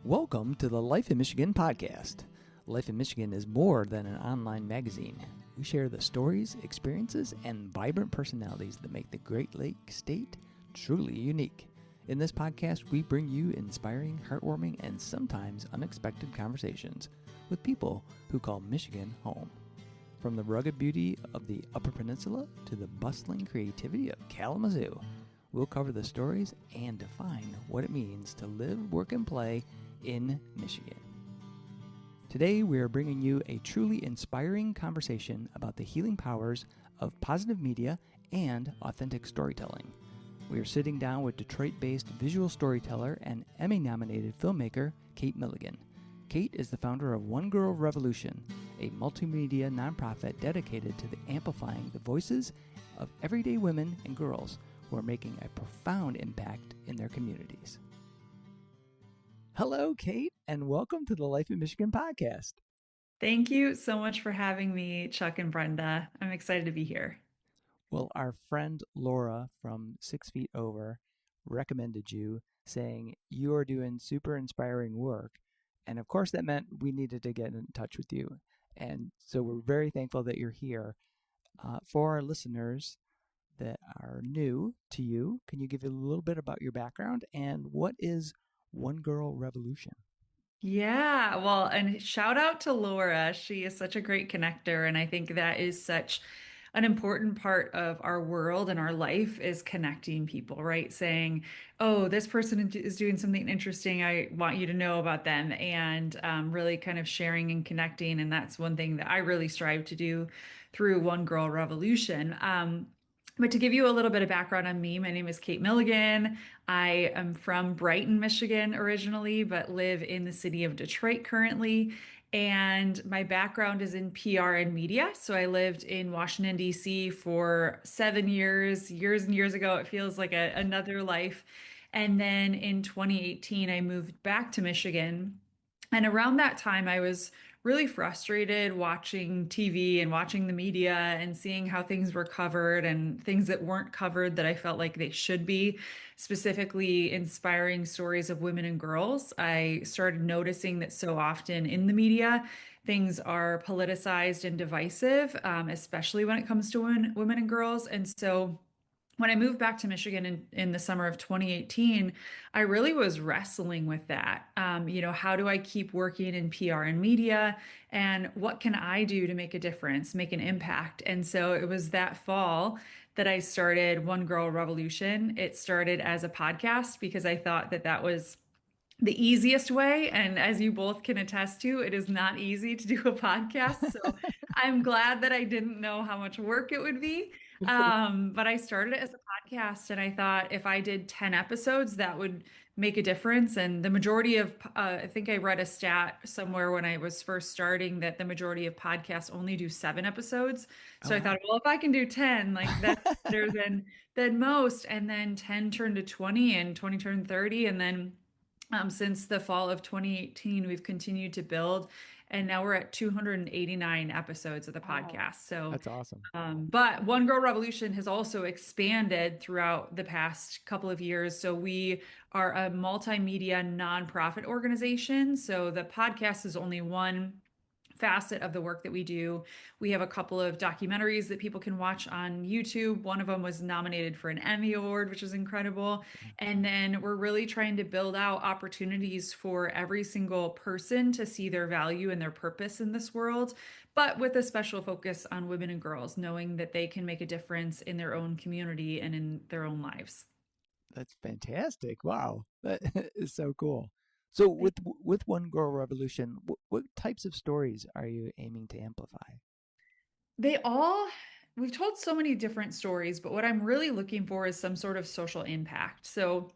Welcome to the Life in Michigan podcast. Life in Michigan is more than an online magazine. We share the stories, experiences, and vibrant personalities that make the Great Lakes State truly unique. In this podcast, we bring you inspiring, heartwarming, and sometimes unexpected conversations with people who call Michigan home. From the rugged beauty of the Upper Peninsula to the bustling creativity of Kalamazoo, we'll cover the stories and define what it means to live, work, and play in Michigan. Today, we are bringing you a truly inspiring conversation about the healing powers of positive media and authentic storytelling. We are sitting down with Detroit-based visual storyteller and Emmy-nominated filmmaker Kate Milligan. Kate is the founder of One Girl Revolution, a multimedia nonprofit dedicated to amplifying the voices of everyday women and girls who are making a profound impact in their communities. Hello, Kate, and welcome to the Life in Michigan podcast. Thank you so much for having me, Chuck and Brenda. I'm excited to be here. Well, our friend Laura from 6 Feet Over recommended you, saying you are doing super inspiring work. And of course, that meant we needed to get in touch with you. And so we're very thankful that you're here. For our listeners that are new to you, can you give a little bit about your background and what is One Girl Revolution? Yeah, well, and shout out to Laura. She is such a great connector, and I think that is such an important part of our world and our life is connecting people, right? Saying, oh, this person is doing something interesting. I want you to know about them, and really kind of sharing and connecting. And that's one thing that I really strive to do through One Girl Revolution. But to give you a little bit of background on me, my name is Kate Milligan. I am from Brighton, Michigan originally, but live in the city of Detroit currently. And my background is in PR and media. So I lived in Washington, D.C. for 7 years, years and years ago. It feels like another life. And then in 2018, I moved back to Michigan. And around that time, I was really frustrated watching TV and watching the media and seeing how things were covered and things that weren't covered that I felt like they should be, specifically inspiring stories of women and girls. I started noticing that so often in the media, things are politicized and divisive, especially when it comes to women and girls. And so when I moved back to Michigan in the summer of 2018, I really was wrestling with that. How do I keep working in PR and media? And what can I do to make a difference, make an impact? And so it was that fall that I started One Girl Revolution. It started as a podcast because I thought that that was the easiest way. And as you both can attest to, it is not easy to do a podcast. So I'm glad that I didn't know how much work it would be. But I started it as a podcast and I thought if I did 10 episodes, that would make a difference. And the majority of, I think I read a stat somewhere when I was first starting that the majority of podcasts only do 7 episodes. Oh, So I wow. thought, well, if I can do 10, like that's better than most. And then 10 turned to 20 and 20 turned 30. And then since the fall of 2018, we've continued to build, and now we're at 289 episodes of the Wow. podcast. So, That's awesome. but One Girl Revolution has also expanded throughout the past couple of years. So we are a multimedia nonprofit organization. So the podcast is only one facet of the work that we do. We have a couple of documentaries that people can watch on YouTube. One of them was nominated for an Emmy Award, which is incredible. And then we're really trying to build out opportunities for every single person to see their value and their purpose in this world, but with a special focus on women and girls, knowing that they can make a difference in their own community and in their own lives. That's fantastic. Wow. That is so cool. So with One Girl Revolution, what types of stories are you aiming to amplify? They all, we've told so many different stories, but what I'm really looking for is some sort of social impact. So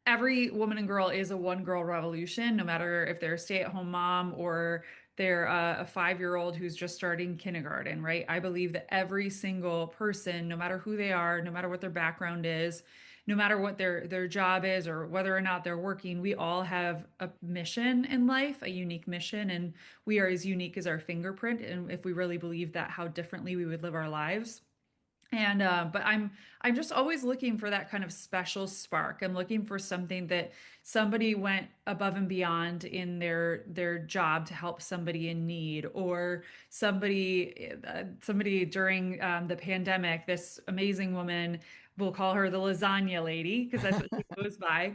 every woman and girl is a one girl revolution, no matter if they're a stay-at-home mom or they're a 5-year-old who's just starting kindergarten, right? I believe that every single person, no matter who they are, no matter what their background is, no matter what their job is or whether or not they're working, we all have a mission in life, a unique mission, and we are as unique as our fingerprint. And if we really believe that, how differently we would live our lives. And but I'm just always looking for that kind of special spark. I'm looking for something that somebody went above and beyond in their job to help somebody in need, or somebody during the pandemic. This amazing woman, we'll call her the lasagna lady because that's what she goes by.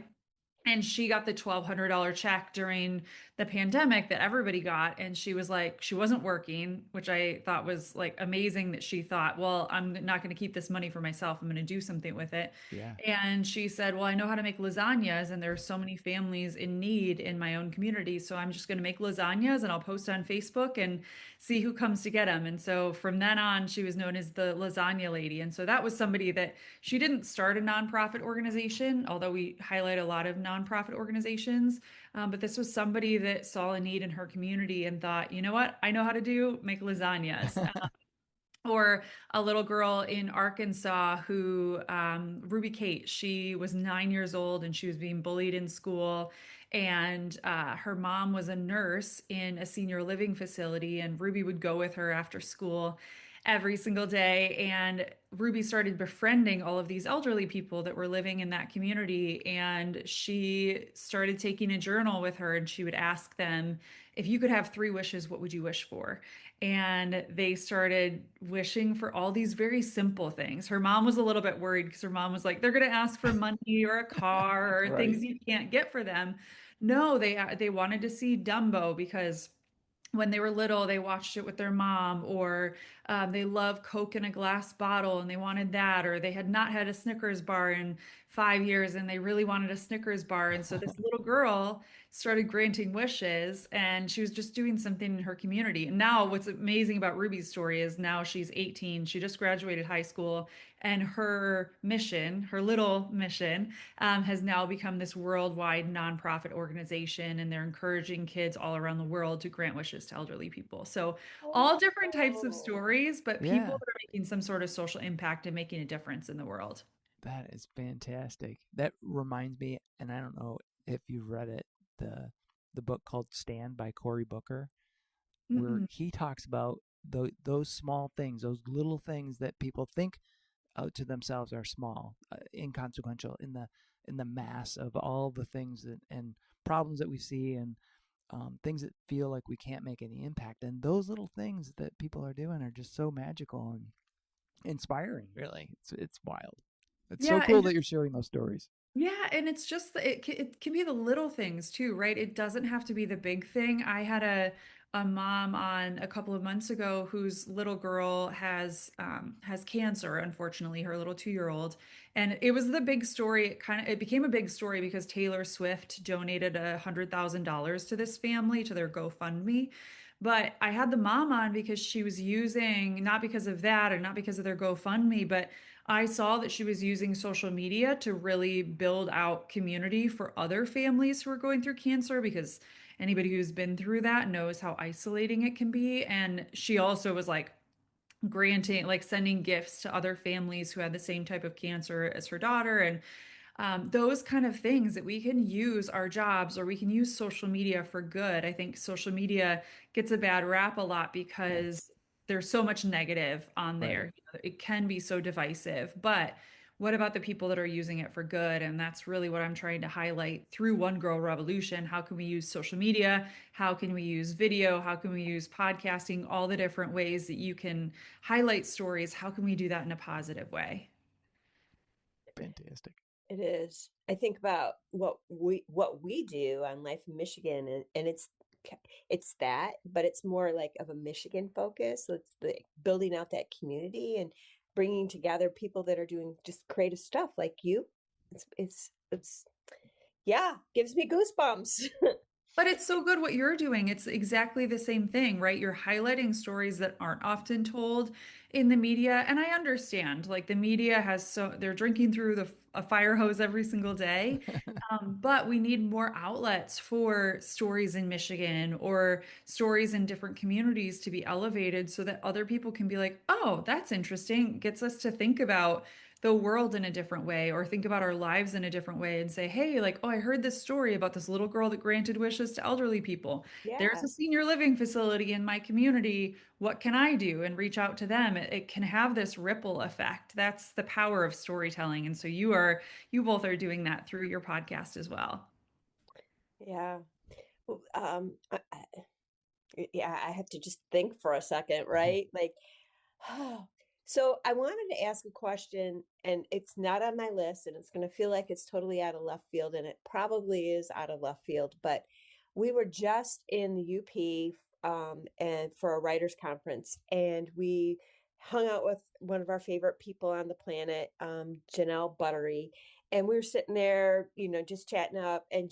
And she got the $1,200 check during the pandemic that everybody got. And she was like, she wasn't working, which I thought was like amazing that she thought, well, I'm not going to keep this money for myself. I'm going to do something with it. Yeah. And she said, well, I know how to make lasagnas, and there are so many families in need in my own community. So I'm just going to make lasagnas and I'll post on Facebook and see who comes to get them. And so from then on, she was known as the lasagna lady. And so that was somebody that she didn't start a nonprofit organization, although we highlight a lot of nonprofit organizations. But this was somebody that saw a need in her community and thought, you know what, I know how to do make lasagnas. Or a little girl in Arkansas who, Ruby Kate, she was 9 years old and she was being bullied in school. And her mom was a nurse in a senior living facility, and Ruby would go with her after school every single day. And Ruby started befriending all of these elderly people that were living in that community. And she started taking a journal with her, and she would ask them, if you could have three wishes, what would you wish for? And they started wishing for all these very simple things. Her mom was a little bit worried because her mom was like, they're going to ask for money or a car or Right. things you can't get for them. No, they wanted to see Dumbo because when they were little, they watched it with their mom, or they love Coke in a glass bottle and they wanted that, or they had not had a Snickers bar in 5 years and they really wanted a Snickers bar. And so this little girl started granting wishes, and she was just doing something in her community. And now, what's amazing about Ruby's story is now she's 18. She just graduated high school, and her mission, her little mission, has now become this worldwide nonprofit organization, and they're encouraging kids all around the world to grant wishes to elderly people. So, all different types of Oh, stories, but people Yeah. that are making some sort of social impact and making a difference in the world. That is fantastic. That reminds me, and I don't know if you've read it, the the book called Stand by Cory Booker, where Mm-mm. he talks about those small things, those little things that people think out to themselves are small, inconsequential in the mass of all the things and problems that we see, and things that feel like we can't make any impact. And those little things that people are doing are just so magical and inspiring. Really, it's wild. It's so Yeah, cool and that you're sharing those stories. yeah, and it's just it can be the little things too, right? It doesn't have to be the big thing. I had a mom on a couple of months ago whose little girl has cancer, unfortunately, her little 2-year-old. And it was the big story. It became a big story because Taylor Swift donated $100,000 to this family to their GoFundMe. But I had the mom on because she was using, not because of that or not because of their GoFundMe, but I saw that she was using social media to really build out community for other families who are going through cancer, because anybody who's been through that knows how isolating it can be. And she also was like granting, like sending gifts to other families who had the same type of cancer as her daughter. And those kind of things that we can use our jobs, or we can use social media for good. I think social media gets a bad rap a lot Yeah, because there's so much negative on right. there. It can be so divisive, but what about the people that are using it for good? And that's really what I'm trying to highlight through One Girl Revolution. How can we use social media? How can we use video? How can we use podcasting? All the different ways that you can highlight stories. How can we do that in a positive way? Fantastic. it is. I think about what we do on Life in Michigan, and it's that, but it's more like of a Michigan focus. So it's the building out that community and bringing together people that are doing just creative stuff like you. It's yeah, gives me goosebumps. But it's so good what you're doing. It's exactly the same thing, right? You're highlighting stories that aren't often told in the media. And I understand, like the media has so they're drinking through a fire hose every single day. But we need more outlets for stories in Michigan or stories in different communities to be elevated so that other people can be like, oh, that's interesting. It gets us to think about the world in a different way or think about our lives in a different way and say, hey, like, oh, I heard this story about this little girl that granted wishes to elderly people. There's Yeah. a senior living facility in my community. What can I do? And reach out to them. It can have this ripple effect. That's the power of storytelling. And so you both are doing that through your podcast as well. Yeah. Well, yeah, I have to just think for a second, right? Like, so I wanted to ask a question, and it's not on my list, and it's going to feel like it's totally out of left field, and it probably is out of left field. But we were just in the UP, and for a writers conference, and we hung out with one of our favorite people on the planet, Janelle Buttery, and we were sitting there, just chatting up. And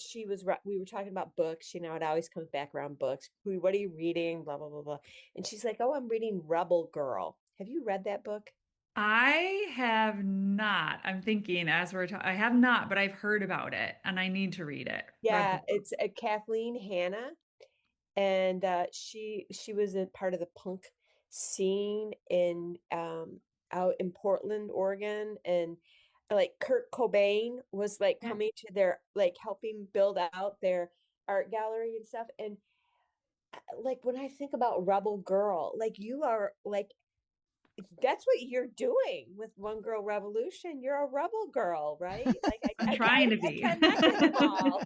we were talking about books. It always comes back around books. What are you reading? Blah blah blah blah. And she's like, "Oh, I'm reading Rebel Girl. Have you read that book?" I have not. I'm thinking as we're talking, I have not, but I've heard about it and I need to read it. Yeah, Rebel. it's Kathleen Hanna, and she was a part of the punk scene in out in Portland, Oregon, and like Kurt Cobain was like Yeah. coming to their, like, helping build out their art gallery and stuff. And like, when I think about Rebel Girl, like, you are like, that's what you're doing with One Girl Revolution. You're a rebel girl, right? Like, I'm I, trying to I be. connected them all.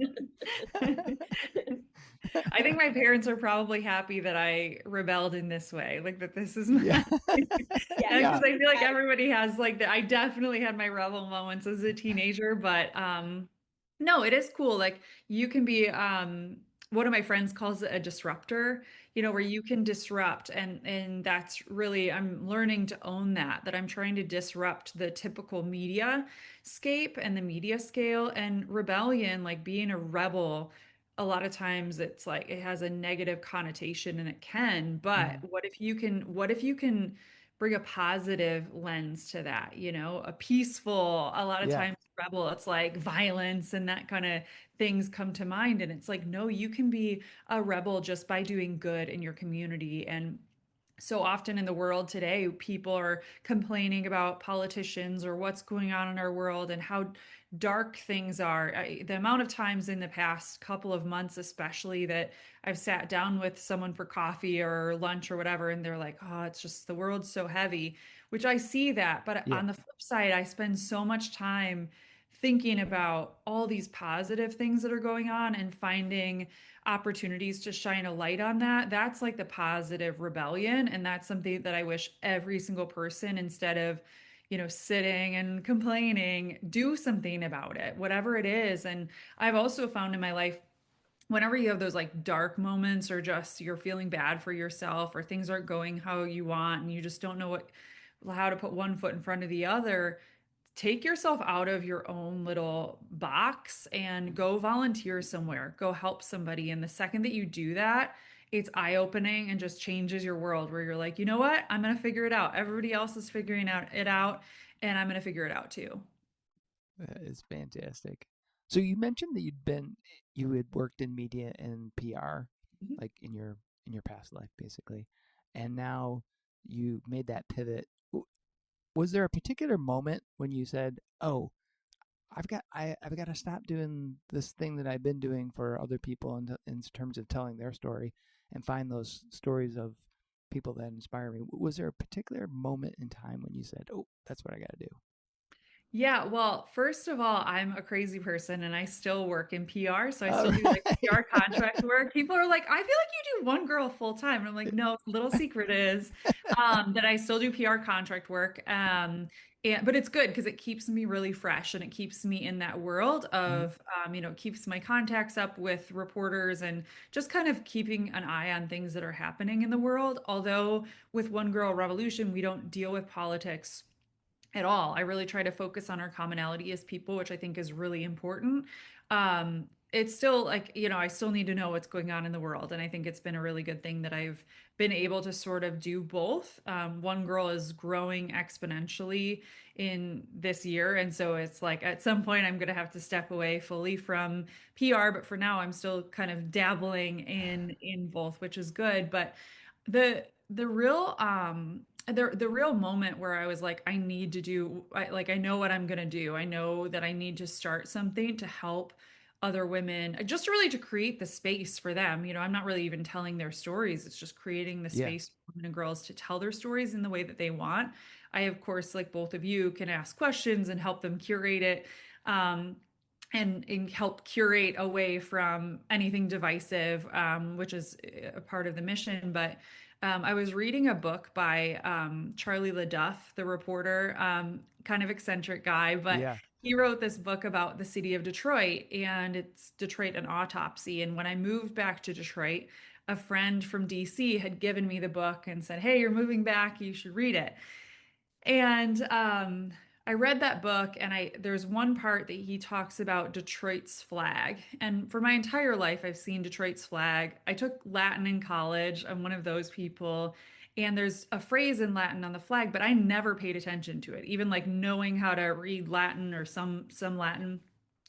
I think my parents are probably happy that I rebelled in this way, like that this is Yeah. my Yeah, because Yeah. I feel like I, everybody has like that. I definitely had my rebel moments as a teenager, but no, it is cool. Like you can be one of my friends calls it a disruptor, where you can disrupt and that's really I'm learning to own that I'm trying to disrupt the typical media scape and the media scale and rebellion, like being a rebel a lot of times it's like it has a negative connotation and it can, but Mhm. what if you can bring a positive lens to that, a peaceful, a lot of Yeah. times rebel, it's like violence and that kind of things come to mind. And it's like, no, you can be a rebel just by doing good in your community. And so often in the world today, people are complaining about politicians or what's going on in our world and how dark things are. The amount of times in the past couple of months, especially, that I've sat down with someone for coffee or lunch or whatever, and they're like, oh, it's just the world's so heavy, which I see that. But Yeah. on the flip side, I spend so much time thinking about all these positive things that are going on and finding opportunities to shine a light on that. That's like the positive rebellion. And that's something that I wish every single person, instead of, sitting and complaining, do something about it, whatever it is. And I've also found in my life, whenever you have those like dark moments or just you're feeling bad for yourself or things aren't going how you want and you just don't know how to put one foot in front of the other, take yourself out of your own little box and go volunteer somewhere, go help somebody. And the second that you do that, it's eye-opening and just changes your world where you're like, you know what? I'm going to figure it out. Everybody else is figuring it out, and I'm going to figure it out too. That is fantastic. So you mentioned that you had worked in media and PR, Mhm. like in your past life, basically, and now you made that pivot. Was there a particular moment when you said, "Oh, I've got to stop doing this thing that I've been doing for other people in terms of telling their story and find those stories of people that inspire me." Was there a particular moment in time when you said, "Oh, that's what I got to do"? Yeah, well, first of all, I'm a crazy person and I still work in PR. So I All still do like right. PR contract work. People are like, I feel like you do one girl full time. And I'm like, no, little secret is that I still do PR contract work. But it's good because it keeps me really fresh and it keeps me in that world Mhm. of, keeps my contacts up with reporters and just kind of keeping an eye on things that are happening in the world. Although with One Girl Revolution, we don't deal with politics at all. I really try to focus on our commonality as people, which I think is really important. It's still like, I still need to know what's going on in the world. And I think it's been a really good thing that I've been able to sort of do both. One Girl is growing exponentially in this year. And so it's like at some point I'm going to have to step away fully from PR, but for now I'm still kind of dabbling in both, which is good. But the real the real moment where I was like, I need to do, I know what I'm gonna do. I know that I need to start something to help other women, just really to create the space for them. I'm not really even telling their stories. It's just creating the Yeah. space for women and girls to tell their stories in the way that they want. I, of course, like both of you, can ask questions and help them curate it. Um, and help curate away from anything divisive, which is a part of the mission. But I was reading a book by Charlie LaDuff, the reporter, kind of eccentric guy, but Yeah. he wrote this book about the city of Detroit, and it's Detroit, an autopsy. And when I moved back to Detroit, a friend from DC had given me the book and said, "Hey, you're moving back, you should read it." And I read that book, and there's one part that he talks about Detroit's flag. And for my entire life, I've seen Detroit's flag. I took Latin in college. I'm one of those people. And there's a phrase in Latin on the flag, but I never paid attention to it. Even like knowing how to read Latin or some Latin,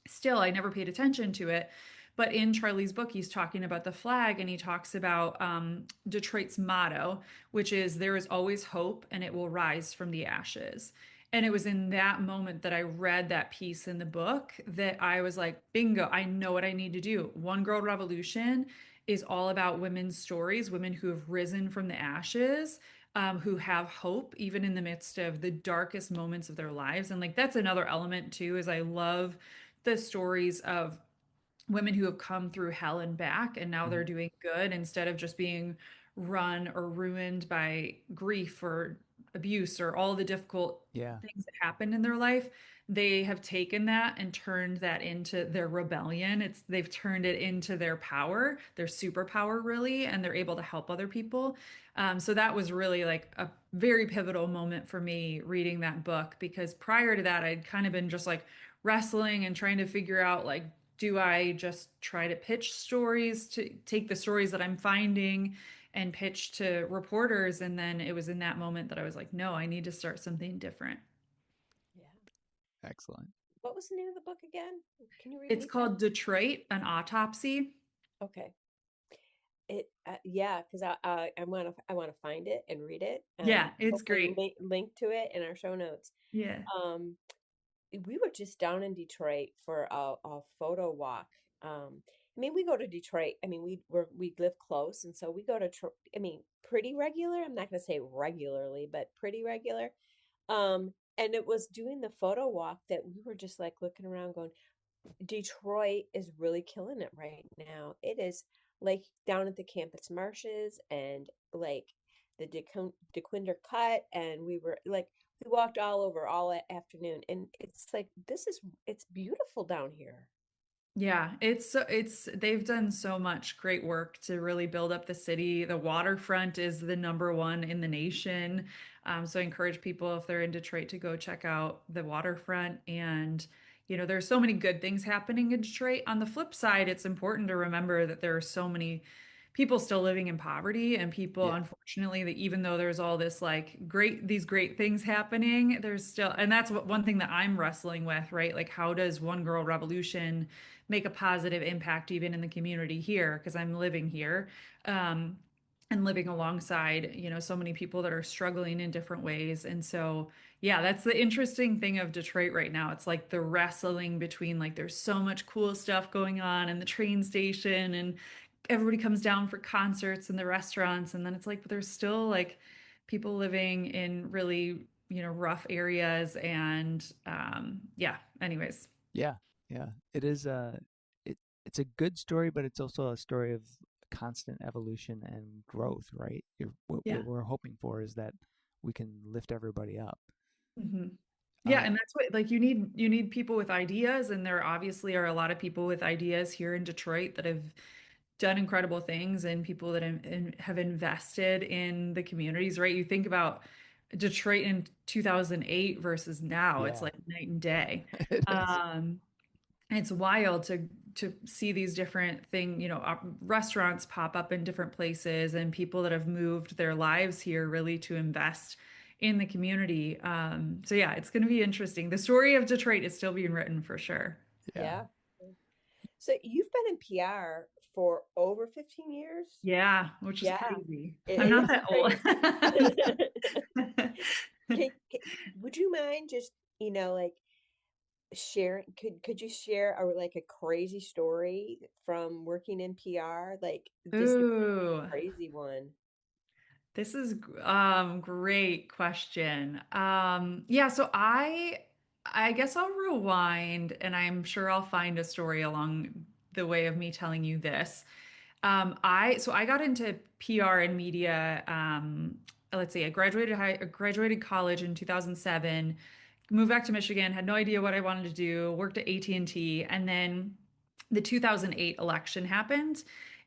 still I never paid attention to it. But in Charlie's book, he's talking about the flag, and he talks about Detroit's motto, which is "There is always hope, and it will rise from the ashes." And it was in that moment that I read that piece in the book that I was like, bingo, I know what I need to do. One Girl Revolution is all about women's stories, women who have risen from the ashes, who have hope even in the midst of the darkest moments of their lives. And like that's another element too, is I love the stories of women who have come through hell and back, and now Mhm. they're doing good instead of just being run or ruined by grief or abuse or all the difficult Yeah. things that happened in their life. They have taken that and turned that into their rebellion. They've turned it into their power, their superpower, really, and they're able to help other people. So that was really like a very pivotal moment for me reading that book, because prior to that, I'd kind of been just like wrestling and trying to figure out, like, do I just try to pitch stories, to take the stories that I'm finding and pitch to reporters? And then it was in that moment that I was like, no, I need to start something different. Yeah. Excellent. What was the name of the book again? Can you It's repeat that? called Detroit, an autopsy. Okay. Yeah, because I want to find it and read it, and Yeah, it's hopefully great. link to it in our show notes. Yeah. Um, we were just down in Detroit for a photo walk. I mean, we go to Detroit. I mean, we live close, and so we go to. I mean, pretty regular. I'm not going to say regularly, but pretty regular. And it was doing the photo walk that we were just like looking around, going, Detroit is really killing it right now. It is like down at the campus marshes and like the DeQuinder Cut, and we were like we walked all over all afternoon, and it's like it's beautiful down here. Yeah, it's they've done so much great work to really build up the city. The waterfront is the number one in the nation. So I encourage people, if they're in Detroit, to go check out the waterfront. And there's so many good things happening in Detroit. On the flip side, it's important to remember that there are so many people still living in poverty, and people, Yeah. unfortunately, that even though there's all this like these great things happening, there's still, and that's one thing that I'm wrestling with, right? Like, how does One Girl Revolution make a positive impact even in the community here, because I'm living here, um, and living alongside so many people that are struggling in different ways. And so yeah, that's the interesting thing of Detroit right now. It's like the wrestling between, like, there's so much cool stuff going on in the train station, and everybody comes down for concerts and the restaurants, and then it's like, but there's still like people living in really rough areas. And yeah, anyways. Yeah. Yeah. It is it it's a good story, but it's also a story of constant evolution and growth, right? Yeah. What we're hoping for is that we can lift everybody up. Hmm. Yeah, Uh and that's what, like, you need people with ideas, and there obviously are a lot of people with ideas here in Detroit that have done incredible things, and people that have invested in the communities, right? You think about Detroit in 2008 versus now, it's yeah, like night and day. it is. Um, it's wild to see these different restaurants pop up in different places, and people that have moved their lives here really to invest in the community. So yeah, it's going to be interesting. The story of Detroit is still being written for sure. Yeah. Yeah. So you've been in PR for over 15 years? Yeah, which is Yeah, crazy. I'm it not is that old. crazy. Would you mind just, like sharing, could you share like a crazy story from working in PR? Like just a Ooh, crazy one. this is great question. Yeah, so I guess I'll rewind and I'm sure I'll find a story along the way of me telling you this. I got into PR and media. Let's see, I graduated college in 2007, moved back to Michigan, had no idea what I wanted to do, worked at AT&T, and then the 2008 election happened.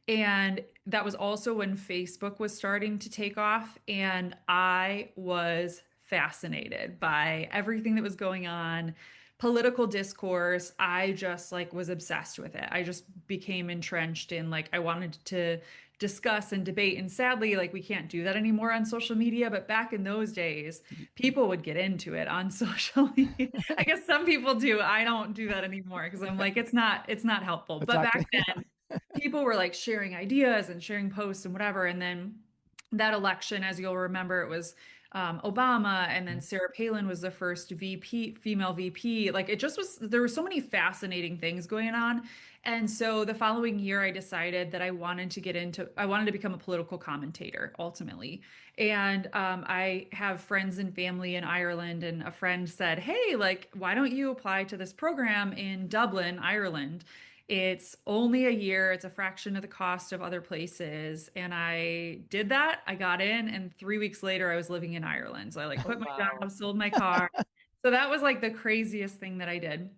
And that was also when Facebook was starting to take off. And I was fascinated by everything that was going on, political discourse. I just like was obsessed with it. I just became entrenched in like I wanted to discuss and debate. And sadly, like we can't do that anymore on social media. But back in those days, people would get into it on social media. I guess some people do. I don't do that anymore because I'm like, it's not helpful. But back Exactly. then, people were like sharing ideas and sharing posts and whatever. And then that election, as you'll remember, it was Obama, and then Sarah Palin was the first VP, female VP. Like it just was, there were so many fascinating things going on. And so the following year, I decided that I wanted to become a political commentator ultimately. And I have friends and family in Ireland, and a friend said, "Hey, like, why don't you apply to this program in Dublin, Ireland? It's only a year, it's a fraction of the cost of other places." And I did that. I got in, and 3 weeks later, I was living in Ireland. So I like Oh, quit my wow. job, sold my car. So that was like the craziest thing that I did.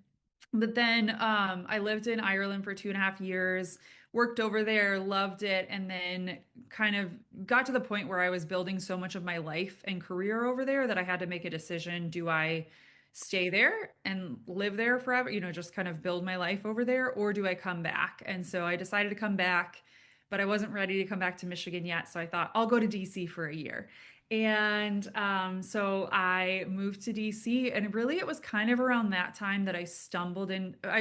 But then I lived in Ireland for 2.5 years, worked over there, loved it, and then kind of got to the point where I was building so much of my life and career over there that I had to make a decision. Do I stay there and live there forever, just kind of build my life over there, or do I come back? And so I decided to come back, but I wasn't ready to come back to Michigan yet. So I thought I'll go to DC for a year. And so I moved to DC, and really it was kind of around that time that I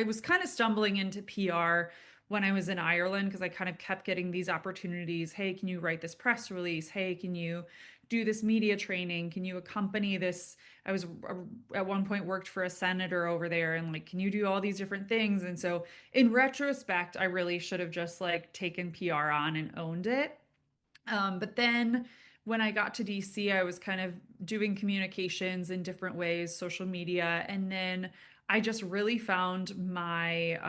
was kind of stumbling into PR when I was in Ireland because I kind of kept getting these opportunities. Hey, can you write this press release? Hey, can you do this media training? Can you accompany this? I was at one point worked for a senator over there, and like, can you do all these different things? And so in retrospect, I really should have just like taken PR on and owned it. But then when I got to DC, I was kind of doing communications in different ways, social media, and then I just really found my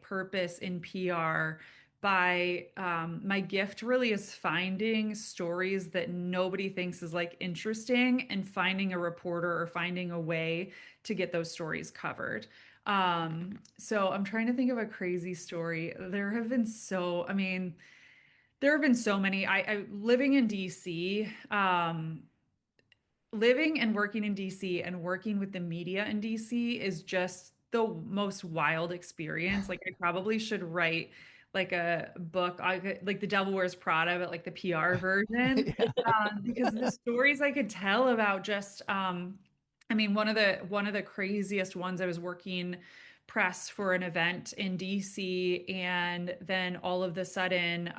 purpose in PR by my gift really is finding stories that nobody thinks is like interesting and finding a reporter or finding a way to get those stories covered. So I'm trying to think of a crazy story. I mean, there have been so many. I living in DC, living and working in DC and working with the media in DC is just the most wild experience. Like I probably should write like a book, like The Devil Wears Prada, but like the PR version, Yeah. because the stories I could tell about just, I mean, one of the craziest ones. I was working press for an event in DC, and then all of the sudden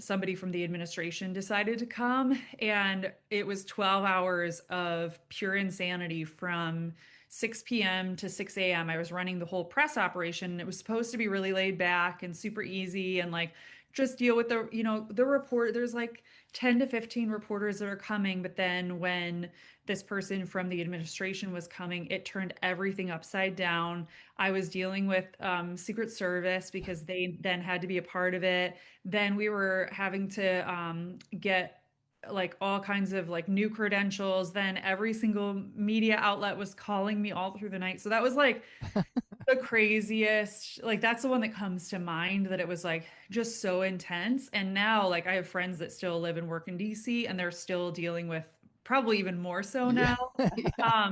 somebody from the administration decided to come, and it was 12 hours of pure insanity from 6 p.m. to 6 a.m. I was running the whole press operation. It was supposed to be really laid back and super easy and like just deal with the report. There's like 10 to 15 reporters that are coming, but then when this person from the administration was coming, it turned everything upside down. I was dealing with Secret Service because they then had to be a part of it. Then we were having to get like all kinds of like new credentials. Then every single media outlet was calling me all through the night. So that was like the craziest. Like that's the one that comes to mind, that it was like just so intense. And now like I have friends that still live and work in DC, and they're still dealing with probably even more so Yeah. now. Yeah.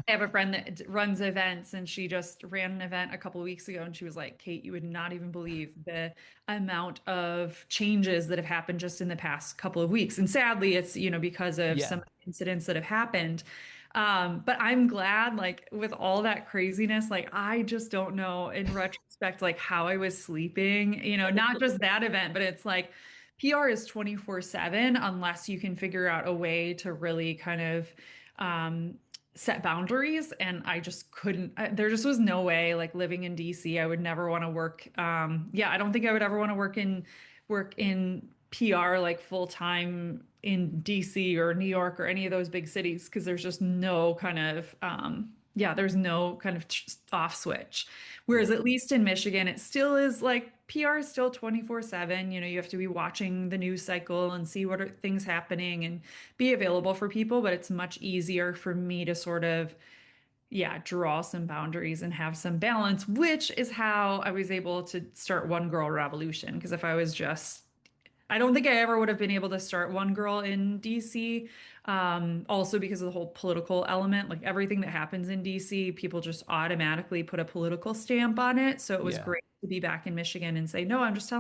I have a friend that runs events, and she just ran an event a couple of weeks ago, and she was like, "Kate, you would not even believe the amount of changes that have happened just in the past couple of weeks." And sadly, it's, because of Yeah. some incidents that have happened. But I'm glad, like, with all that craziness, like, I just don't know in retrospect, like, how I was sleeping, not just that event, but it's like PR is 24/7 unless you can figure out a way to really kind of um, set boundaries. And I just couldn't, there just was no way, like, living in DC, I would never want to work. Yeah, I don't think I would ever want to work in PR like full time in DC or New York or any of those big cities because there's just no kind of yeah, there's no kind of off switch. Whereas Yeah. at least in Michigan, it still is like PR is still 24/7. You have to be watching the news cycle and see what are things happening and be available for people, but it's much easier for me to sort of yeah, draw some boundaries and have some balance, which is how I was able to start One Girl Revolution. Because if I was just I don't think I ever would have been able to start One Girl in DC. Also because of the whole political element, like everything that happens in DC, people just automatically put a political stamp on it. So it was Yeah. great to be back in Michigan and say, no, I'm just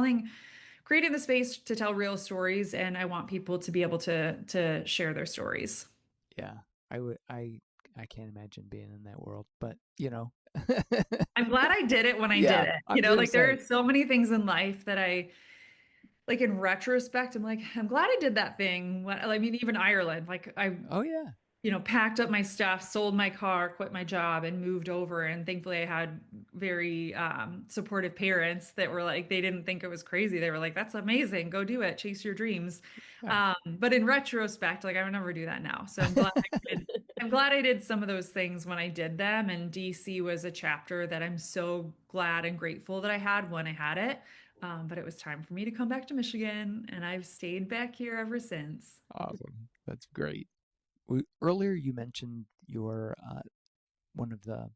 creating the space to tell real stories, and I want people to be able to share their stories. Yeah. I can't imagine being in that world, but I'm glad I did it when I did yeah, it. I'm gonna Like there say, are so many things in life that like in retrospect, I'm like, I'm glad I did that thing. I mean, even Ireland, like I oh yeah, packed up my stuff, sold my car, quit my job, and moved over. And thankfully, I had very supportive parents that were like, they didn't think it was crazy. They were like, that's amazing. Go do it. Chase your dreams. yeah. But in retrospect, like I would never do that now. So I'm glad I'm glad I did some of those things when I did them. And DC was a chapter that I'm so glad and grateful that I had when I had it. But it was time for me to come back to Michigan, and I've stayed back here ever since. Awesome. That's great. Earlier, you mentioned your one of the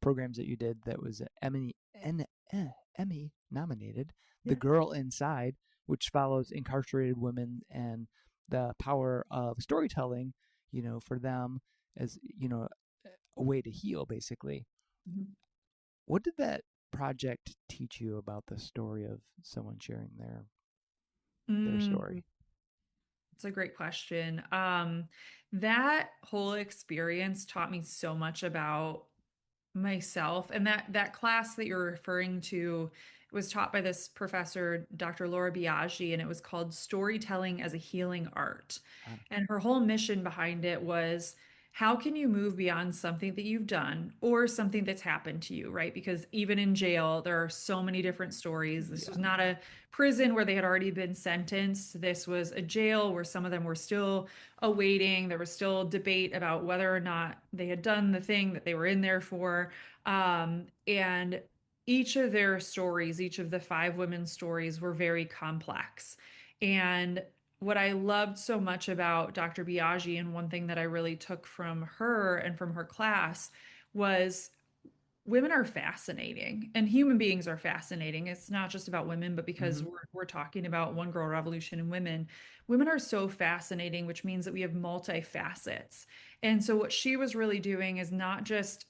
programs that you did that was Emmy nominated, The Yeah. Girl Inside, which follows incarcerated women and the power of storytelling, for them as, a way to heal, basically. Mhm. What did that project teach you about the story of someone sharing their Mm. story? It's a great question. That whole experience taught me so much about myself, and that class that you're referring to was taught by this professor, Dr. Laura Biaggi, and it was called Storytelling as a Healing Art. Ah, And her whole mission behind it was how can you move beyond something that you've done or something that's happened to you, right? Because even in jail, there are so many different stories. This was yeah. not a prison where they had already been sentenced. This was a jail where some of them were still awaiting. There was still debate about whether or not they had done the thing that they were in there for. And each of their stories, each of the five women's stories were very complex. And what I loved so much about Dr. Biaggi, and one thing that I really took from her and from her class, was women are fascinating and human beings are fascinating. It's not just about women, but because Mm-hmm. we're talking about one girl revolution and women are so fascinating, which means that we have multifacets. And so what she was really doing is not just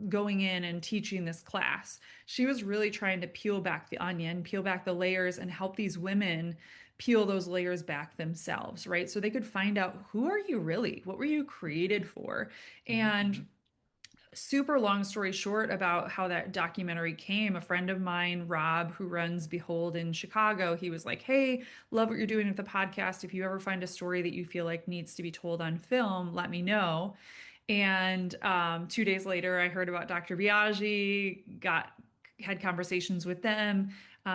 going in and teaching this class. She was really trying to peel back the onion, peel back the layers, and help these women peel those layers back themselves, right? So they could find out, who are you really? What were you created for? Mm-hmm. And super long story short about how that documentary came, a friend of mine, Rob, who runs Behold in Chicago, he was like, hey, love what you're doing with the podcast. If you ever find a story that you feel like needs to be told on film, let me know. And 2 days later, I heard about Dr. Biaggi, had conversations with them.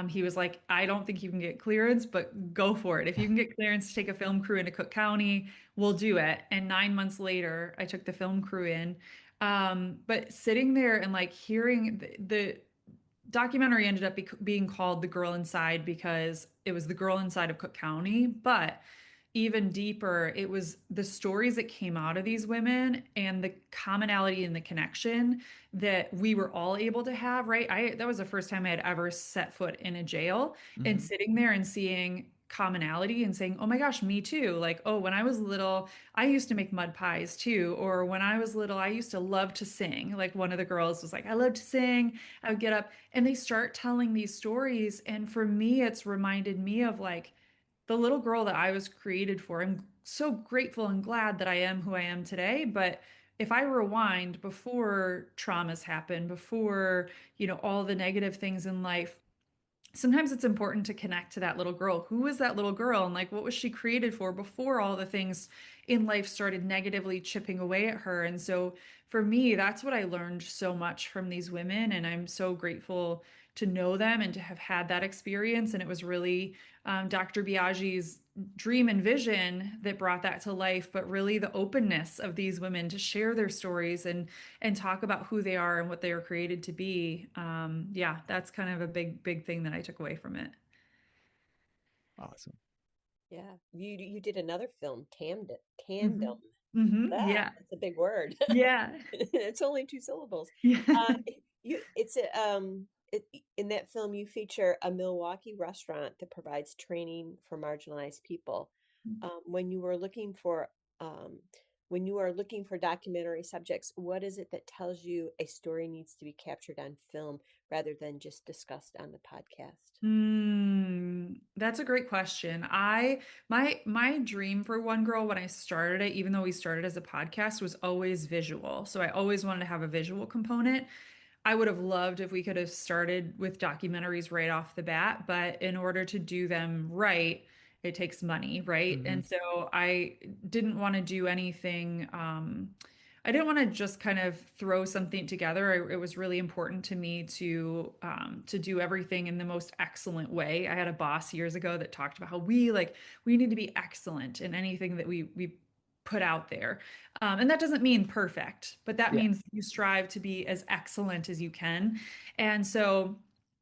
He was like, I don't think you can get clearance, but go for it. If you can get clearance to take a film crew into Cook County, we'll do it. And 9 months later, I took the film crew in. But sitting there and like hearing the documentary ended up being called The Girl Inside because it was the girl inside of Cook County. But even deeper, it was the stories that came out of these women and the commonality and the connection that we were all able to have, right? That was the first time I had ever set foot in a jail, and Mm-hmm. sitting there and seeing commonality and saying, oh my gosh, me too. Like, oh, when I was little, I used to make mud pies too. Or when I was little, I used to love to sing. Like one of the girls was like, I love to sing. I would get up and they start telling these stories. And for me, it's reminded me of like, the little girl that I was created for. I'm so grateful and glad that I am who I am today. But if I rewind before traumas happen, before, all the negative things in life, sometimes it's important to connect to that little girl. Who is that little girl? And like, what was she created for before all the things in life started negatively chipping away at her? And so for me, that's what I learned so much from these women. And I'm so grateful to know them and to have had that experience. And it was really Dr. Biagi's dream and vision that brought that to life, but really the openness of these women to share their stories and talk about who they are and what they are created to be. Yeah, that's kind of a big thing that I took away from it. Awesome. Yeah. You did another film, Hmm. Tandem. Yeah. That's a big word. Yeah. It's only two syllables. Yeah. It's a in that film you feature a Milwaukee restaurant that provides training for marginalized people. When you were looking for um, when you are looking for documentary subjects, what is it that tells you a story needs to be captured on film rather than just discussed on the podcast? That's a great question. My dream for One Girl when I started it, even though we started as a podcast, was always visual. So I always wanted to have a visual component. I would have loved if we could have started with documentaries right off the bat, but in order to do them right, it takes money, right? Mm-hmm. And so I didn't want to do anything. I didn't want to just kind of throw something together. It was really important to me to do everything in the most excellent way. I had a boss years ago that talked about how we need to be excellent in anything that we put out there. And that doesn't mean perfect, but that Yeah. means you strive to be as excellent as you can. And so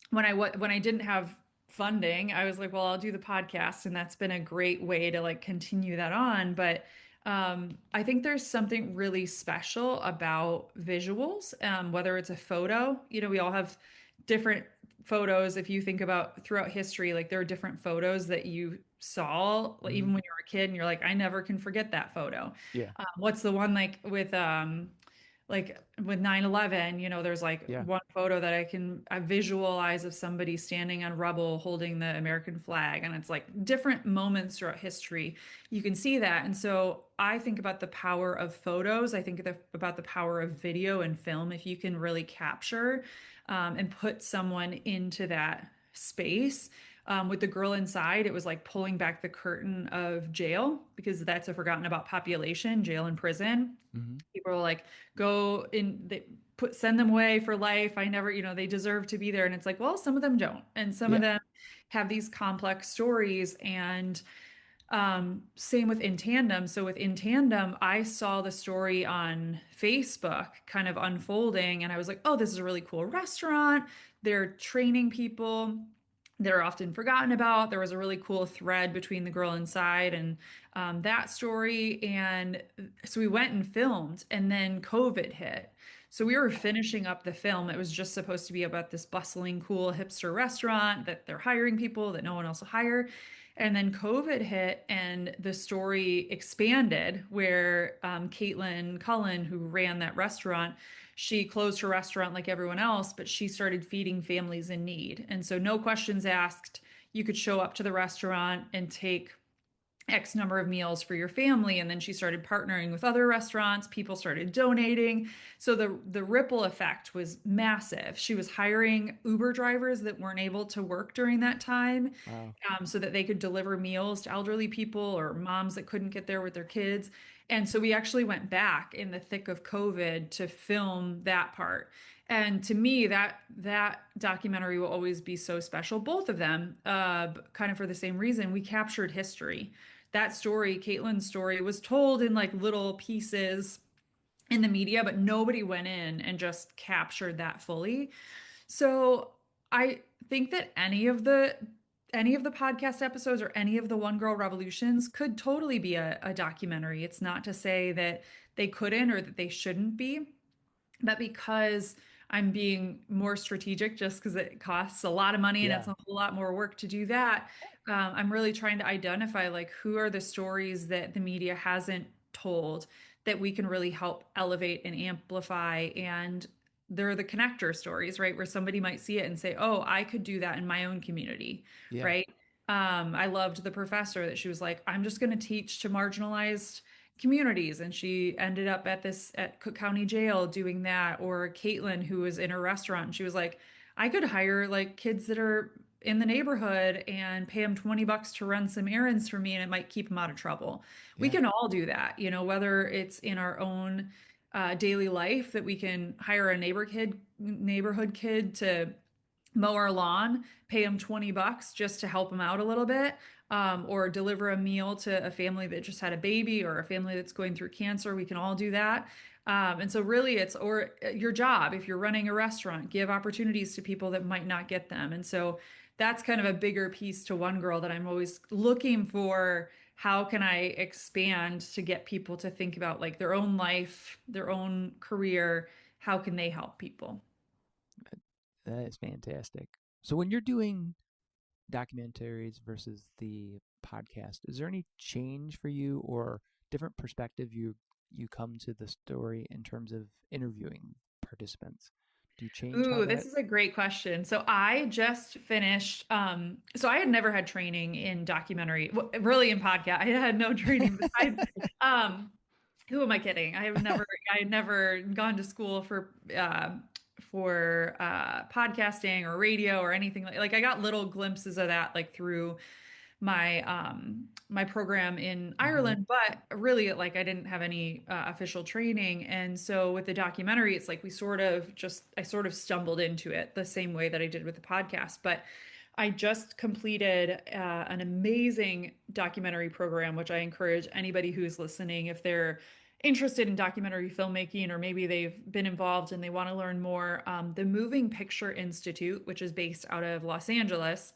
when I didn't have funding, I was like, well, I'll do the podcast, and that's been a great way to like continue that on. But I think there's something really special about visuals, whether it's a photo. We all have different photos. If you think about throughout history, like there are different photos that you saw, like, Mm-hmm. even when you were a kid, and you're like, I never can forget that photo. Yeah. What's the one like with 9/11, there's like Yeah. one photo that I visualize of somebody standing on rubble holding the American flag, and it's like different moments throughout history. You can see that. And so I think about the power of photos. I think about the power of video and film. If you can really capture and put someone into that space. With the girl inside, it was like pulling back the curtain of jail because that's a forgotten about population, jail and prison. Mm-hmm. People are like, go in, send them away for life. I never, they deserve to be there. And it's like, well, some of them don't. And some of Yeah. them have these complex stories. And same with In Tandem. So with In Tandem, I saw the story on Facebook kind of unfolding, and I was like, oh, this is a really cool restaurant. They're training people that are often forgotten about. There was a really cool thread between the girl inside and that story. And so we went and filmed, and then COVID hit. So we were finishing up the film. It was just supposed to be about this bustling, cool hipster restaurant that they're hiring people that no one else will hire. And then COVID hit, and the story expanded where Caitlin Cullen, who ran that restaurant, she closed her restaurant like everyone else, but she started feeding families in need. And so, no questions asked, you could show up to the restaurant and take X number of meals for your family. And then she started partnering with other restaurants. People started donating. So the ripple effect was massive. She was hiring Uber drivers that weren't able to work during that time, Wow. so that they could deliver meals to elderly people or moms that couldn't get there with their kids. And so we actually went back in the thick of COVID to film that part. And to me, that documentary will always be so special. Both of them, kind of for the same reason. We captured history. That story, Caitlin's story, was told in like little pieces in the media, but nobody went in and just captured that fully. So I think that any of the podcast episodes or any of the One Girl Revolutions could totally be a documentary. It's not to say that they couldn't or that they shouldn't be, but because I'm being more strategic just because it costs a lot of money and Yeah. it's a whole lot more work to do that, I'm really trying to identify like who are the stories that the media hasn't told that we can really help elevate and amplify. And they're the connector stories, right? Where somebody might see it and say, oh, I could do that in my own community, Yeah. right? I loved the professor that she was like, I'm just going to teach to marginalized communities. And she ended up at Cook County Jail doing that. Or Caitlin, who was in a restaurant, and she was like, I could hire like kids that are in the neighborhood and pay them $20 to run some errands for me, and it might keep them out of trouble. We Yeah. can all do that, whether it's in our own daily life that we can hire a neighborhood kid to mow our lawn, pay them $20 just to help them out a little bit, or deliver a meal to a family that just had a baby or a family that's going through cancer. We can all do that. And so really or your job, if you're running a restaurant, give opportunities to people that might not get them. And so that's kind of a bigger piece to One Girl that I'm always looking for. How can I expand to get people to think about like their own life, their own career? How can they help people? That is fantastic. So when you're doing documentaries versus the podcast, is there any change for you or different perspective you come to the story in terms of interviewing participants? Do you change how Ooh, that? this is a great question. So I just finished, so I had never had training in documentary, really in podcast. I had no training besides, um, who am I kidding? I had never gone to school for podcasting or radio or anything like I got little glimpses of that like through my program in Mm-hmm. Ireland, but really like I didn't have any official training. And so with the documentary, it's like I sort of stumbled into it the same way that I did with the podcast. But I just completed an amazing documentary program, which I encourage anybody who's listening, if they're interested in documentary filmmaking or maybe they've been involved and they want to learn more, the Moving Picture Institute, which is based out of Los Angeles.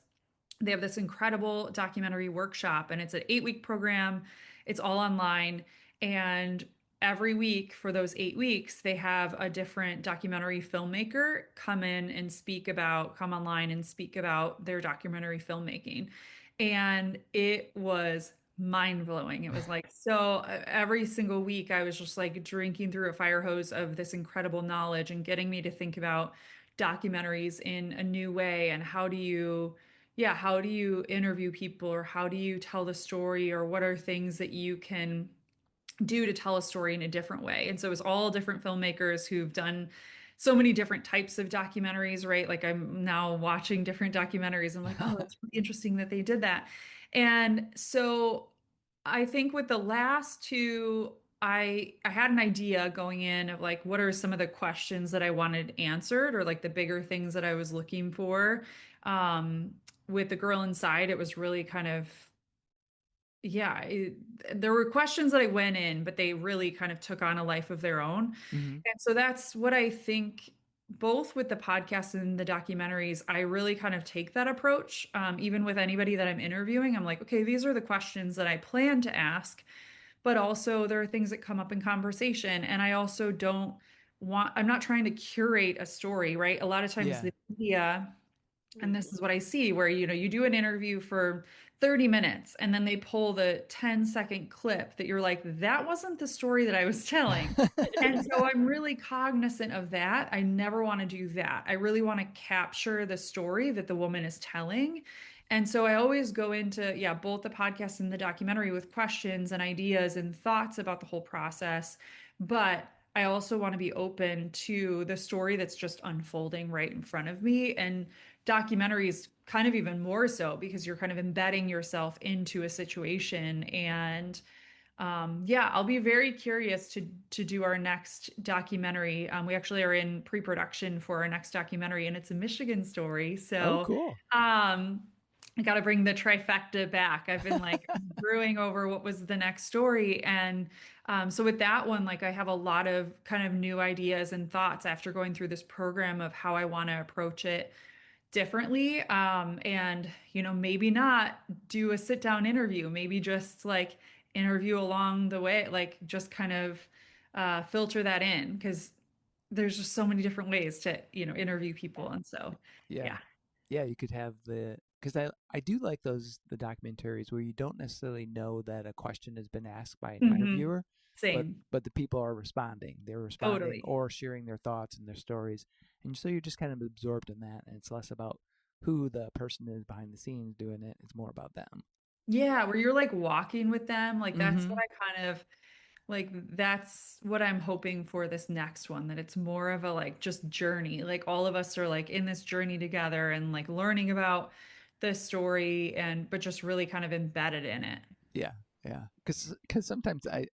They have this incredible documentary workshop, and it's an 8-week program. It's all online. And every week for those 8 weeks, they have a different documentary filmmaker come online and speak about their documentary filmmaking. And it was mind blowing. It was like, so every single week, I was just like drinking through a fire hose of this incredible knowledge and getting me to think about documentaries in a new way. And how do you interview people, or how do you tell the story, or what are things that you can do to tell a story in a different way? And so it was all different filmmakers who've done so many different types of documentaries, right? Like I'm now watching different documentaries. I'm like, oh, that's really interesting that they did that. And so I think with the last two, I had an idea going in of like what are some of the questions that I wanted answered, or like the bigger things that I was looking for. Um, with The Girl Inside, it was really kind of yeah, there were questions that I went in, but they really kind of took on a life of their own. Mm-hmm. And so that's what I think, both with the podcast and the documentaries, I really kind of take that approach. Even with anybody that I'm interviewing, I'm like, okay, these are the questions that I plan to ask, but also there are things that come up in conversation. And I also I'm not trying to curate a story, right? A lot of times Yeah. the media, and this Mhm. is what I see, where you do an interview for 30 minutes and then they pull the 10-second clip that you're like, that wasn't the story that I was telling. And so I'm really cognizant of that. I never want to do that. I really want to capture the story that the woman is telling. And so I always go into, yeah, both the podcast and the documentary with questions and ideas and thoughts about the whole process. But I also want to be open to the story that's just unfolding right in front of me. And documentaries kind of even more so, because you're kind of embedding yourself into a situation. And yeah, I'll be very curious to do our next documentary. We actually are in pre-production for our next documentary, and it's a Michigan story. Oh, So cool. I got to bring the trifecta back. I've been like brewing over what was the next story. And so with that one, like I have a lot of kind of new ideas and thoughts after going through this program of how I want to approach it differently. And, maybe not do a sit down interview, maybe just like interview along the way, like just kind of filter that in, because there's just so many different ways to, interview people. And so, Yeah. yeah. Yeah, you could have because I do like the documentaries where you don't necessarily know that a question has been asked by an Hmm. interviewer, but Same. but the people are responding. They're responding Totally. or sharing their thoughts and their stories. And so you're just kind of absorbed in that, and it's less about who the person is behind the scenes doing it. It's more about them. Yeah, where you're like walking with them. Like that's what Mm-hmm. I kind of like, that's what I'm hoping for this next one, that it's more of a like just journey. Like all of us are like in this journey together and like learning about the story and but just really kind of embedded in it. Yeah, yeah. Because sometimes I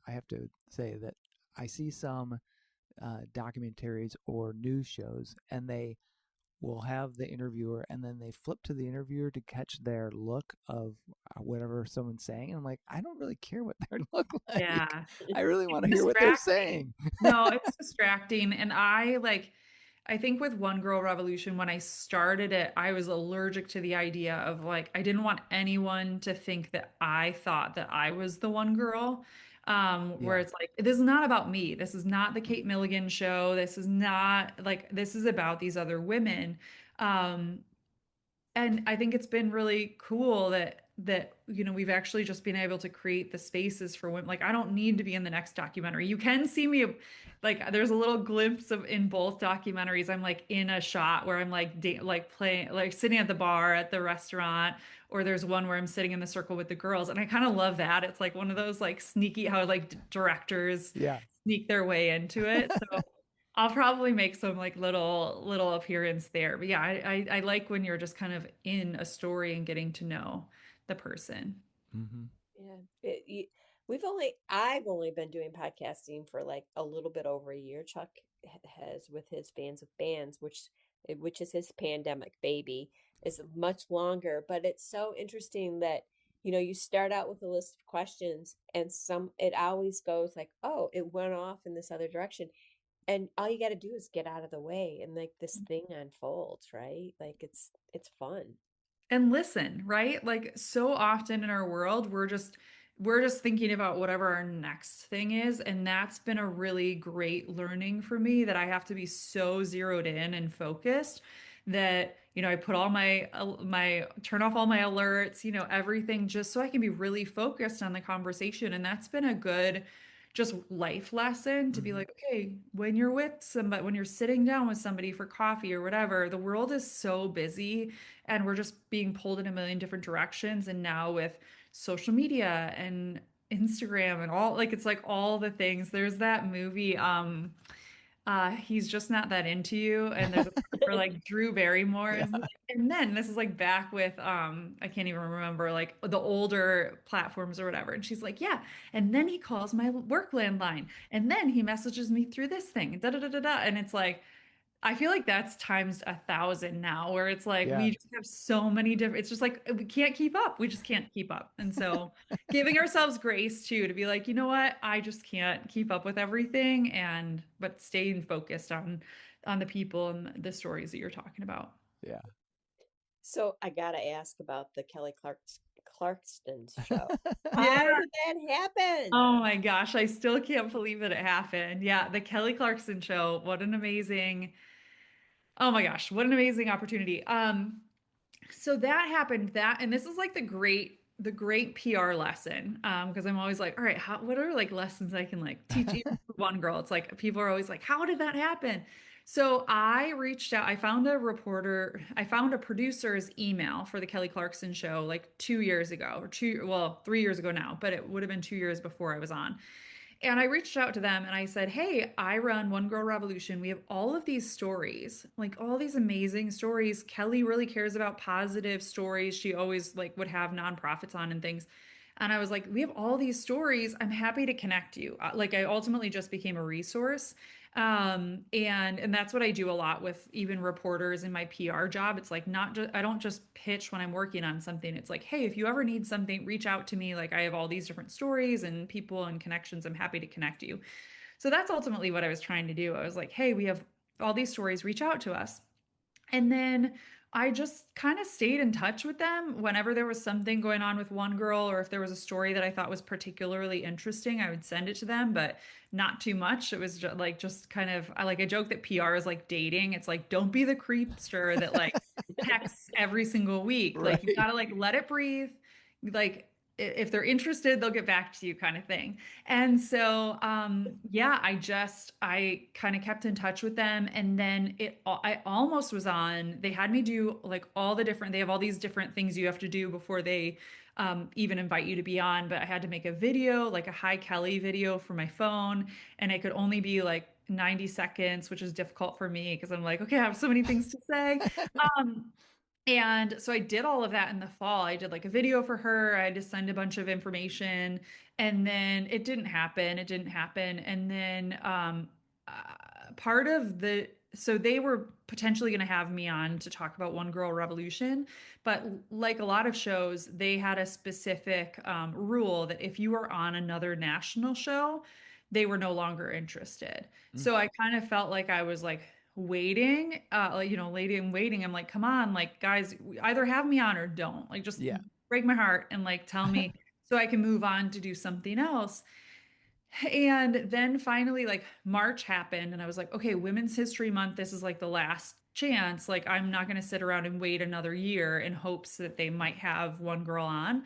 have to say that I see some documentaries or news shows, and they will have the interviewer, and then they flip to the interviewer to catch their look of whatever someone's saying. And I'm like, I don't really care what their look like. Yeah. I really It's want to hear what they're distracting. saying. No, it's distracting. And I think with One Girl Revolution, when I started it, I was allergic to the idea of like, I didn't want anyone to think that I thought that I was the one girl. Where Yeah. it's like, this is not about me. This is not the Kate Milligan show. This is not like, this is about these other women. Um, and I think it's been really cool that we've actually just been able to create the spaces for women. Like I don't need to be in the next documentary. You can see me like there's a little glimpse of in both documentaries. I'm like in a shot where I'm like like playing like sitting at the bar at the restaurant, or there's one where I'm sitting in the circle with the girls, and I kind of love that. It's like one of those like sneaky how like directors Yeah. sneak their way into it. So I'll probably make some like little appearance there. But yeah, I like when you're just kind of in a story and getting to know the person. Mm-hmm. Yeah. I've only been doing podcasting for like a little bit over a year. Chuck has with his fans of bands, which is his pandemic baby, is much longer. But it's so interesting that, you start out with a list of questions and it always goes like, oh, it went off in this other direction. And all you got to do is get out of the way and like this thing unfolds, right? Like it's fun. And listen, right? Like so often in our world, we're just thinking about whatever our next thing is, and that's been a really great learning for me, that I have to be so zeroed in and focused that I put all my turn off all my alerts, everything, just so I can be really focused on the conversation. And that's been a good just life lesson to be Mm-hmm. like, okay, when you're with somebody, when you're sitting down with somebody for coffee or whatever, the world is so busy and we're just being pulled in a million different directions. And now with social media and Instagram and all, like it's like all the things. There's that movie, He's Just Not That Into You, and there's a part where like Drew Barrymore Yeah. is like, and then this is like back with I can't even remember like the older platforms or whatever, and she's like, yeah, and then he calls my work landline, and then he messages me through this thing, da da da da da, and it's like I feel like that's times 1,000 now, where it's like Yeah. we just have so many different, it's just like we can't keep up. We just can't keep up. And so giving ourselves grace too, to be like, you know what, I just can't keep up with everything, and but staying focused on the people and the stories that you're talking about. Yeah. So I gotta ask about the Clarkson show. Yeah. How did that happen? Oh my gosh, I still can't believe that it happened. Yeah, the Kelly Clarkson Show. What an amazing, oh my gosh, what an amazing opportunity. So that happened, that, and this is like the great PR lesson. Because I'm always like, all right, what are like lessons I can like teach even one girl? It's like people are always like, how did that happen? So I reached out, I found a producer's email for the Kelly Clarkson show like 2 years ago, well, 3 years ago now, but it would have been 2 years before I was on. And I reached out to them and I said, hey, I run One Girl Revolution. We have all of these stories, like all these amazing stories. Kelly really cares about positive stories. She always like would have nonprofits on and things. And I was like, we have all these stories. I'm happy to connect you. Like I ultimately just became a resource. And that's what I do a lot with even reporters in my PR job. It's like not just I don't just pitch when I'm working on something. It's like, hey, if you ever need something, reach out to me. Like I have all these different stories and people and connections. I'm happy to connect you. So that's ultimately what I was trying to do. I was like, hey, we have all these stories, reach out to us. And then I just kind of stayed in touch with them whenever there was something going on with one girl, or if there was a story that I thought was particularly interesting, I would send it to them, but not too much. It was just kind of, I joke that PR is like dating. It's like, don't be the creepster that like texts every single week. Like you Right. gotta like let it breathe. Like if they're interested, they'll get back to you kind of thing. And so, yeah, I kind of kept in touch with them. And then I almost was on, they had me do like all the different, they have all these different things you have to do before they even invite you to be on. But I had to make a video, like a Hi Kelly video for my phone. And it could only be like 90 seconds, which is difficult for me because I'm like, okay, I have so many things to say. Um, and so I did all of that in the fall. I did like a video for her. I had to send a bunch of information, and then it didn't happen. It didn't happen. And then part of the so they were potentially going to have me on to talk about One Girl Revolution, but like a lot of shows, they had a specific rule that if you were on another national show, they were no longer interested. Mm. So I kind of felt like I was like waiting, like, you know, lady in waiting. I'm like, come on, like, guys, either have me on or don't. Like, just Yeah. break my heart and like tell me so I can move on to do something else. And then finally, like, March happened, and I was like, okay, Women's History Month, this is like the last chance. Like, I'm not going to sit around and wait another year in hopes that they might have one girl on.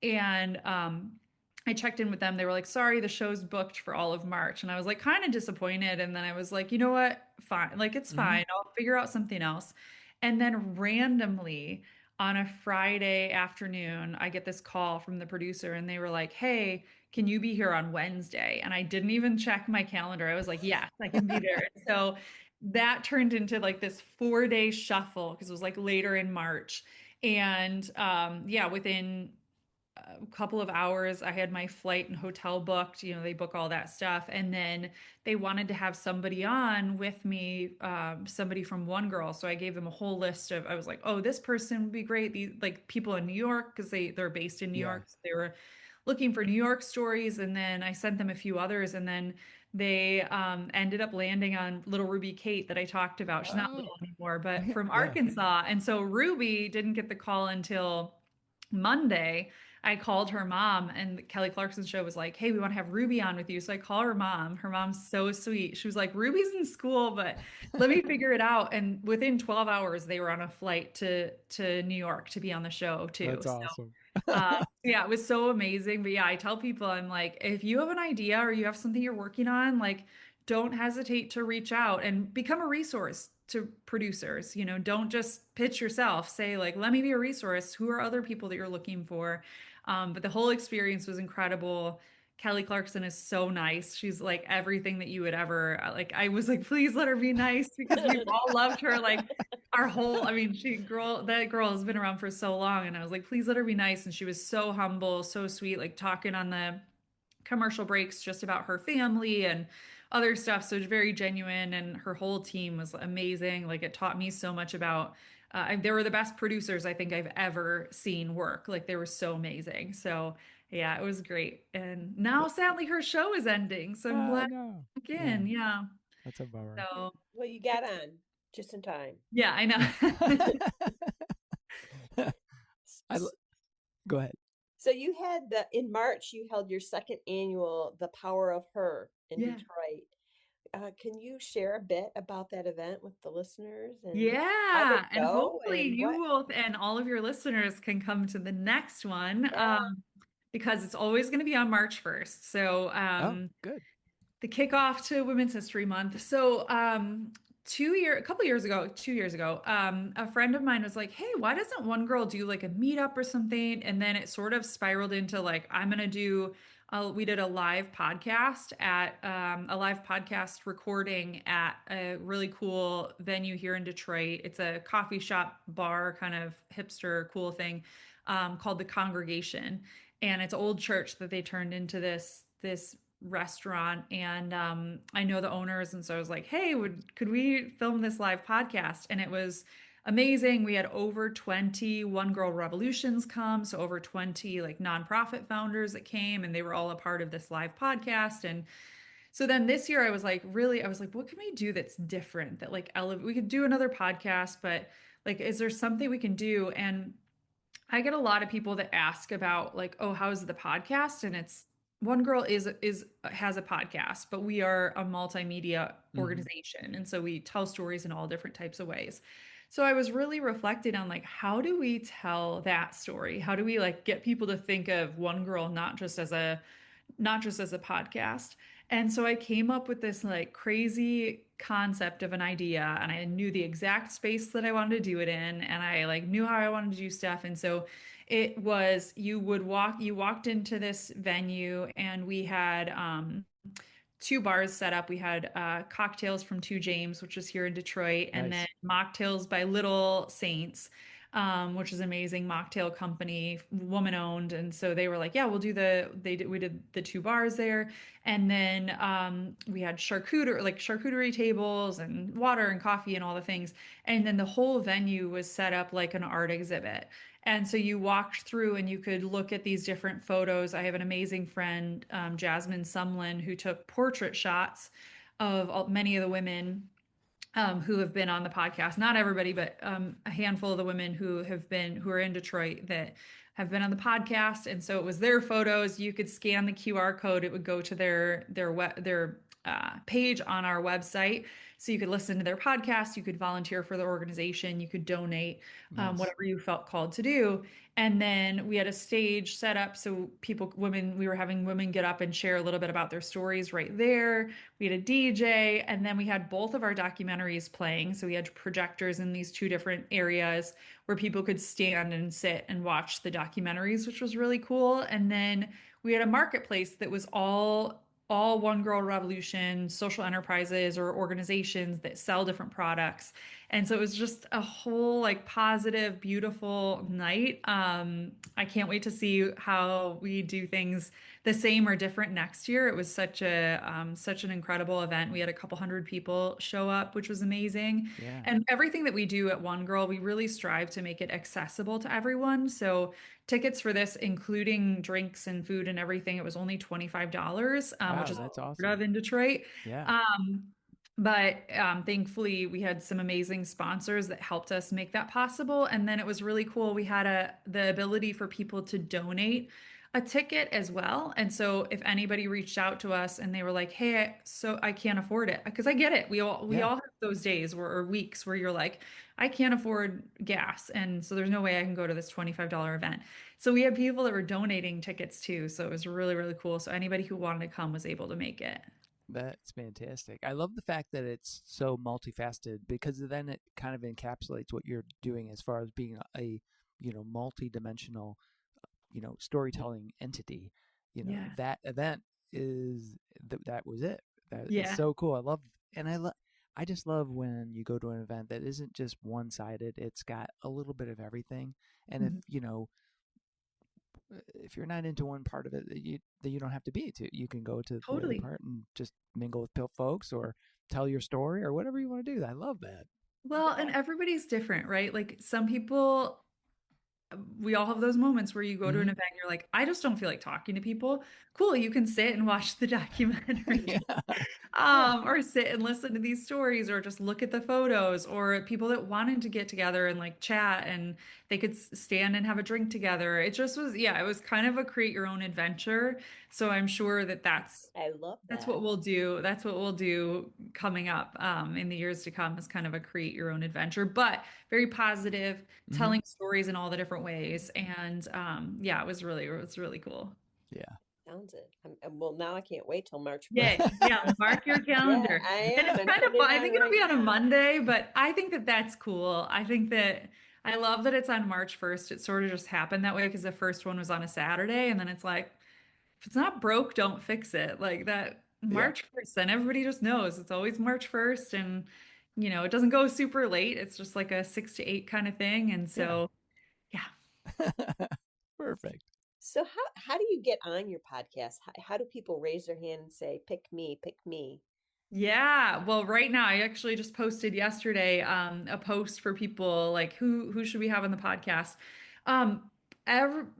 And I checked in with them. They were like, sorry, the show's booked for all of March. And I was like, kind of disappointed. And then I was like, you know what? Fine. Like, it's Hmm. fine. I'll figure out something else. And then randomly on a Friday afternoon, I get this call from the producer, and they were like, hey, can you be here on Wednesday? And I didn't even check my calendar. I was like, yes, I can be there. So that turned into like this 4 day shuffle because it was like later in March. And yeah, within a couple of hours, I had my flight and hotel booked. You know, they book all that stuff. And then they wanted to have somebody on with me, somebody from One Girl. So I gave them a whole list of, I was like, oh, this person would be great. These like people in New York, because they're based in New Yeah. York. So they were looking for New York stories. And then I sent them a few others. And then they ended up landing on little Ruby Kate that I talked about. She's not Oh, little anymore, but yeah. from Yeah. Arkansas. And so Ruby didn't get the call until Monday. I called her mom, and the Kelly Clarkson Show was like, hey, we want to have Ruby on with you. So I call her mom. Her mom's so sweet. She was like, Ruby's in school, but let me figure it out. And within 12 hours, they were on a flight to New York to be on the show too. That's So awesome. yeah, it was so amazing. But yeah, I tell people, I'm like, if you have an idea or you have something you're working on, like, don't hesitate to reach out and become a resource to producers. You know, don't just pitch yourself. Say, like, let me be a resource. Who are other people that you're looking for? But the whole experience was incredible. Kelly Clarkson is so nice. She's like everything that you would ever like. I was like, please let her be nice because we've all loved her. Like our whole, I mean, that girl has been around for so long. And I was like, please let her be nice. And she was so humble, so sweet, like talking on the commercial breaks just about her family and other stuff. So it's very genuine. And her whole team was amazing. Like it taught me so much about, they were the best producers I think I've ever seen work. Like they were so amazing. So yeah, it was great. And now sadly her show is ending. So I'm Oh glad no. Yeah. again. Yeah. That's a bummer. So Well, you got on just in time. yeah, I know. I l- Go ahead. So you had in March you held your second annual The Power of Her in Yeah. Detroit. Can you share a bit about that event with the listeners and how did Yeah, it and go hopefully and you what? will, and all of your listeners can come to the next one, Yeah. because it's always going to be on March 1st. So Oh, good. the kickoff to Women's History Month. So a couple years ago, 2 years ago, a friend of mine was like, "Hey, why doesn't One Girl do like a meetup or something?" And then it sort of spiraled into like, I'm gonna do. We did a live podcast recording at a really cool venue here in Detroit. It's a coffee shop bar, kind of hipster, cool thing, called the Congregation, and it's an old church that they turned into this restaurant. And I know the owners, and so I was like, hey, could we film this live podcast? And it was amazing. We had over 20 One Girl Revolutions come, so over 20 like nonprofit founders that came, and they were all a part of this live podcast. And so then this year I was like, what can we do that's different, that like we could do another podcast, but like, is there something we can do? And I get a lot of people that ask about like, oh, how's the podcast? And it's One Girl is has a podcast, but we are a multimedia Hmm. organization. And so we tell stories in all different types of ways. So I was really reflecting on like how do we tell that story? How do we like get people to think of One Girl not just as a podcast? And so I came up with this like crazy concept of an idea and I knew the exact space that I wanted to do it in and I like knew how I wanted to do stuff. And so it was you walked into this venue and we had two bars set up. We had cocktails from Two James, which is here in Detroit, and then Nice. mocktails by Little Saints, which is an amazing mocktail company, woman owned. And so they were like, yeah, we'll do we did the two bars there. And then we had charcuterie tables and water and coffee and all the things. And then the whole venue was set up like an art exhibit. And so you walked through and you could look at these different photos. I have an amazing friend, Jasmine Sumlin, who took portrait shots of many of the women who have been on the podcast. Not everybody, but a handful of the women who are in Detroit that have been on the podcast. And so it was their photos. You could scan the QR code. It would go to their page on our website. So you could listen to their podcast. You could volunteer for the organization. You could donate, Nice. whatever you felt called to do. And then we had a stage set up so we were having women get up and share a little bit about their stories right there. We had a DJ, and then we had both of our documentaries playing. So we had projectors in these two different areas where people could stand and sit and watch the documentaries, which was really cool. And then we had a marketplace that was all One Girl Revolution social enterprises or organizations that sell different products. And so it was just a whole like positive, beautiful night. I can't wait to see how we do things the same or different next year. It was such an incredible event. We had a couple hundred people show up, which was amazing. Yeah. And everything that we do at One Girl, we really strive to make it accessible to everyone. So tickets for this, including drinks and food and everything, it was only $25, which Wow, is that's unheard awesome. of in Detroit. Yeah. Um, but thankfully, we had some amazing sponsors that helped us make that possible. And then it was really cool. We had the ability for people to donate a ticket as well. And so if anybody reached out to us and they were like, "Hey, so I can't afford it," because I get it. We Yeah. all have those days or weeks where you're like, "I can't afford gas, and so there's no way I can go to this $25 event." So we had people that were donating tickets too. So it was really, really cool. So anybody who wanted to come was able to make it. That's fantastic. I love the fact that it's so multifaceted because then it kind of encapsulates what you're doing as far as being a multi-dimensional, storytelling entity. Yeah. That event that was it. That is Yeah. so cool. I just love when you go to an event that isn't just one-sided. It's got a little bit of everything. And Mhm. if you're not into one part of it, you don't have to be to. You can go to the other Totally. part and just mingle with folks or tell your story or whatever you want to do. I love that. Well, and everybody's different, right? Like some people, we all have those moments where you go to an Hmm. event and you're like, I just don't feel like talking to people. Cool, you can sit and watch the documentary. Yeah, yeah, Or sit and listen to these stories or just look at the photos or people that wanted to get together and like chat and they could stand and have a drink together. It just was, yeah, it was kind of a create your own adventure. So I'm sure that I love that's that. what we'll do. That's what we'll do coming up in the years to come is kind of a create your own adventure, but very positive, hmm, telling stories in all the different ways. And yeah, it was really cool. yeah, Sounds it. Well, now I can't wait till March Yeah, 1st. yeah, mark your Yeah, calendar. I And am. it's I'm kind of putting it fun. I on think it'll right be on a now. Monday, but I think that that's cool. I think that I love that it's on March 1st. It sort of just happened that way because the first one was on a Saturday, and then it's like, if it's not broke, don't fix it. Like that yeah, March 1st, and everybody just knows it's always March 1st, and it doesn't go super late. It's just like a 6 to 8 kind of thing. And yeah. so, yeah. Perfect. So how do you get on your podcast? How do people raise their hand and say, pick me, pick me? Yeah, well, right now I actually just posted yesterday a post for people like who should we have on the podcast. Um,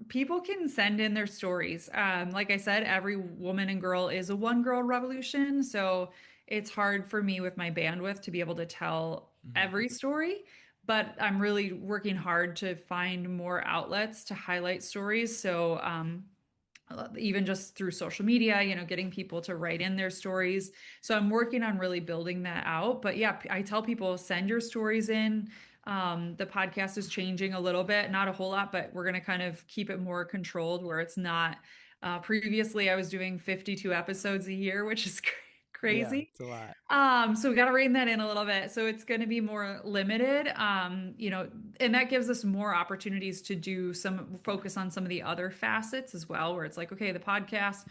People can send in their stories. Like I said, every woman and girl is a one girl revolution, so it's hard for me with my bandwidth to be able to tell Hmm. every story. But I'm really working hard to find more outlets to highlight stories. So even just through social media, getting people to write in their stories. So I'm working on really building that out. But yeah, I tell people send your stories in. The podcast is changing a little bit, not a whole lot, but we're going to kind of keep it more controlled where it's not. Previously, I was doing 52 episodes a year, which is Yeah, crazy. it's a lot. So we got to rein that in a little bit. So it's going to be more limited, and that gives us more opportunities to do some focus on some of the other facets as well, where it's like, okay, the podcast,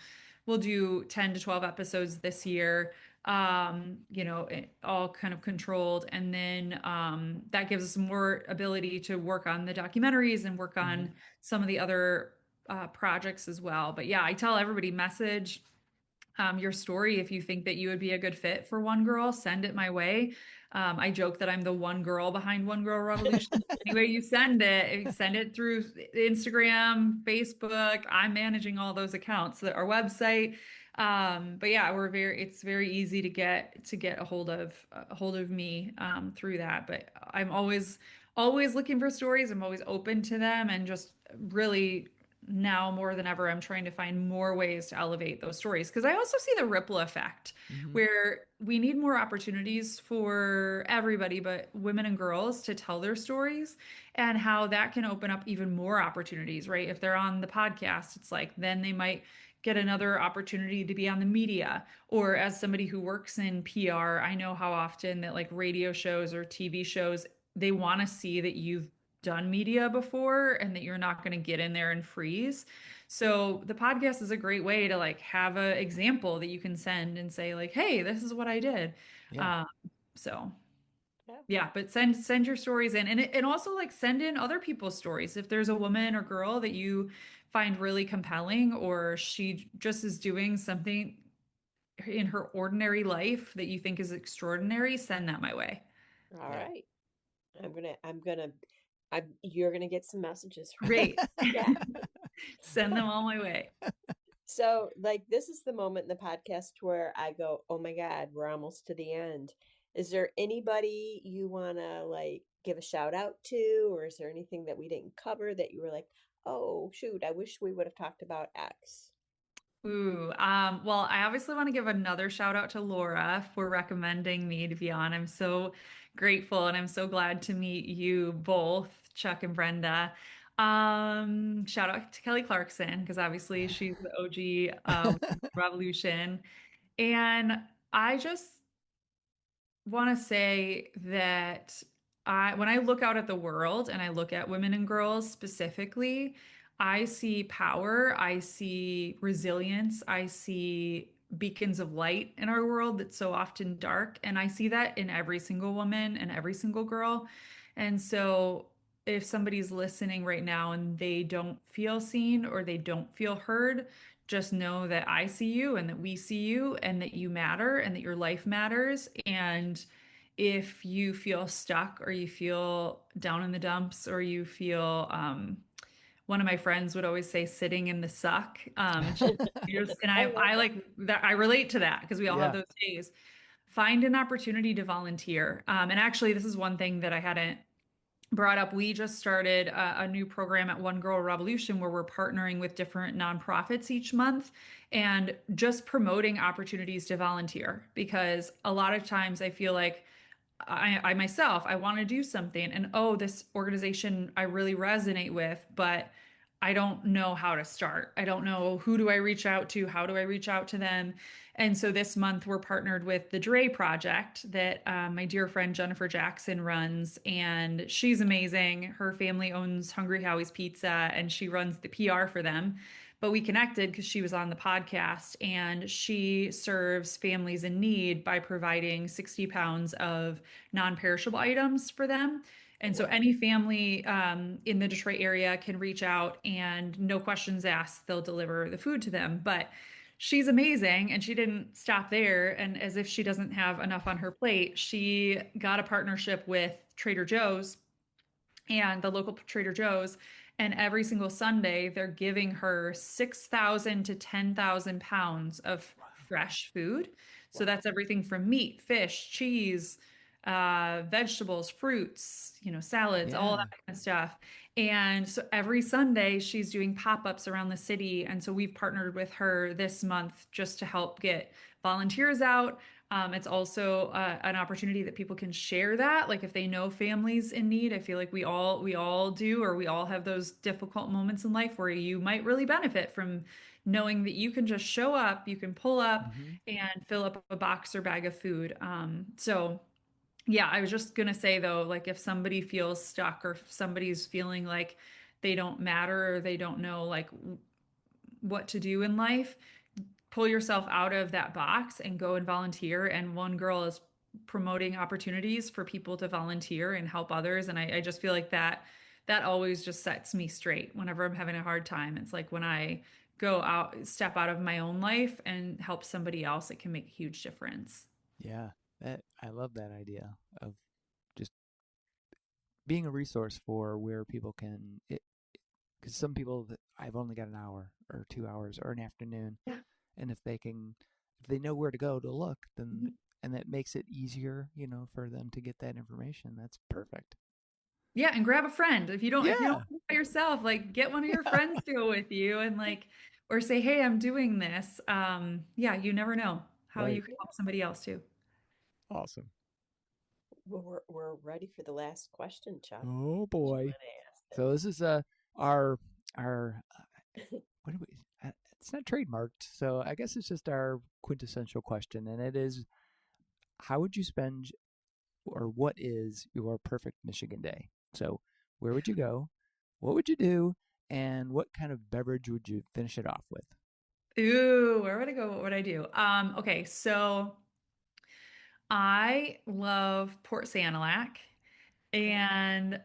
we'll do 10 to 12 episodes this year, all kind of controlled. And then that gives us more ability to work on the documentaries and work on some of the other projects as well. But yeah, I tell everybody message your story. If you think that you would be a good fit for One Girl, send it my way. I joke that I'm the one girl behind One Girl Revolution. Anyway, you send it through Instagram, Facebook. I'm managing all those accounts, our website. But yeah, it's very easy to get a hold of me through that. But I'm always looking for stories. I'm always open to them, and just really now more than ever, I'm trying to find more ways to elevate those stories, because I also see the ripple effect where we need more opportunities for everybody, but women and girls, to tell their stories, and how that can open up even more opportunities, right? If they're on the podcast, it's like then they might get another opportunity to be on the media. Or as somebody who works in PR, I know how often that like radio shows or TV shows, they want to see that you've done media before and that you're not going to get in there and freeze. So the podcast is a great way to like have an example that you can send and say like, hey, this is what I did. Yeah. So Yeah. yeah, but send your stories in, and also like send in other people's stories. If there's a woman or girl that you find really compelling, or she just is doing something in her ordinary life that you think is extraordinary, send that my way. All Yeah. right. You're gonna get some messages from me. Great. Yeah. Send them all my way. So, like, this is the moment in the podcast where I go, "Oh my God, we're almost to the end." Is there anybody you want to like give a shout out to, or is there anything that we didn't cover that you were like, "Oh, shoot, I wish we would have talked about X." Ooh, well, I obviously want to give another shout out to Laura for recommending me to be on. I'm so grateful, and I'm so glad to meet you both, Chuck and Brenda. Shout out to Kelly Clarkson, because obviously she's the OG Revolution. And I just want to say that when I look out at the world and I look at women and girls specifically, I see power, I see resilience, I see beacons of light in our world that's so often dark. And I see that in every single woman and every single girl. And so if somebody's listening right now and they don't feel seen or they don't feel heard, just know that I see you and that we see you and that you matter and that your life matters. And if you feel stuck or you feel down in the dumps or you feel, one of my friends would always say sitting in the suck. And I I love that. like that. I relate to that because we all have Yeah. those days. Find an opportunity to volunteer. And actually, this is one thing that I hadn't brought up. We just started a new program at One Girl Revolution where we're partnering with different nonprofits each month and just promoting opportunities to volunteer. Because a lot of times I feel like I myself, I want to do something, and oh, this organization I really resonate with, but I don't know how to start. I don't know, who do I reach out to? How do I reach out to them? And so this month we're partnered with the Dre Project that my dear friend Jennifer Jackson runs, and she's amazing. Her family owns Hungry Howie's Pizza, and she runs the PR for them. But we connected because she was on the podcast, and she serves families in need by providing 60 pounds of non-perishable items for them. And so Wow. any family in the Detroit area can reach out, and no questions asked, they'll deliver the food to them. But she's amazing, and she didn't stop there. And as if she doesn't have enough on her plate, she got a partnership with Trader Joe's and the local Trader Joe's. And every single Sunday, they're giving her 6,000 to 10,000 pounds of fresh food. So Wow. that's everything from meat, fish, cheese, vegetables, fruits, salads, all Yeah. that kind of stuff. And so every Sunday, she's doing pop-ups around the city. And so we've partnered with her this month just to help get volunteers out. It's also an opportunity that people can share that. Like if they know families in need, I feel like we all do, or we all have those difficult moments in life where you might really benefit from knowing that you can just show up, you can pull up Mm-hmm. and fill up a box or bag of food. So yeah, I was just gonna say though, like if somebody feels stuck or if somebody's feeling like they don't matter or they don't know like what to do in life, pull yourself out of that box and go and volunteer. And one girl is promoting opportunities for people to volunteer and help others. And I just feel like that always just sets me straight whenever I'm having a hard time. It's like when I go out, step out of my own life and help somebody else, it can make a huge difference. Yeah, that I love that idea of just being a resource for where people can. Because some people, I've only got an hour or 2 hours or an afternoon, Yeah. and if they know where to go to look, then Mhm. and that makes it easier, for them to get that information. That's perfect. Yeah, and grab a friend. If you don't Yeah, do it by yourself, like get one of your yeah, friends to go with you and like or say, "Hey, I'm doing this." Yeah, you never know how you right. can help somebody else too. Awesome. Well, we're ready for the last question, Chuck. Oh What you boy. want to ask So this is our what do we? It's not trademarked, so I guess it's just our quintessential question, and it is: how would you spend, or what is your perfect Michigan day? So, where would you go? What would you do? And what kind of beverage would you finish it off with? Ooh, where would I go? What would I do? Okay, so I love Port Sanilac. Okay. And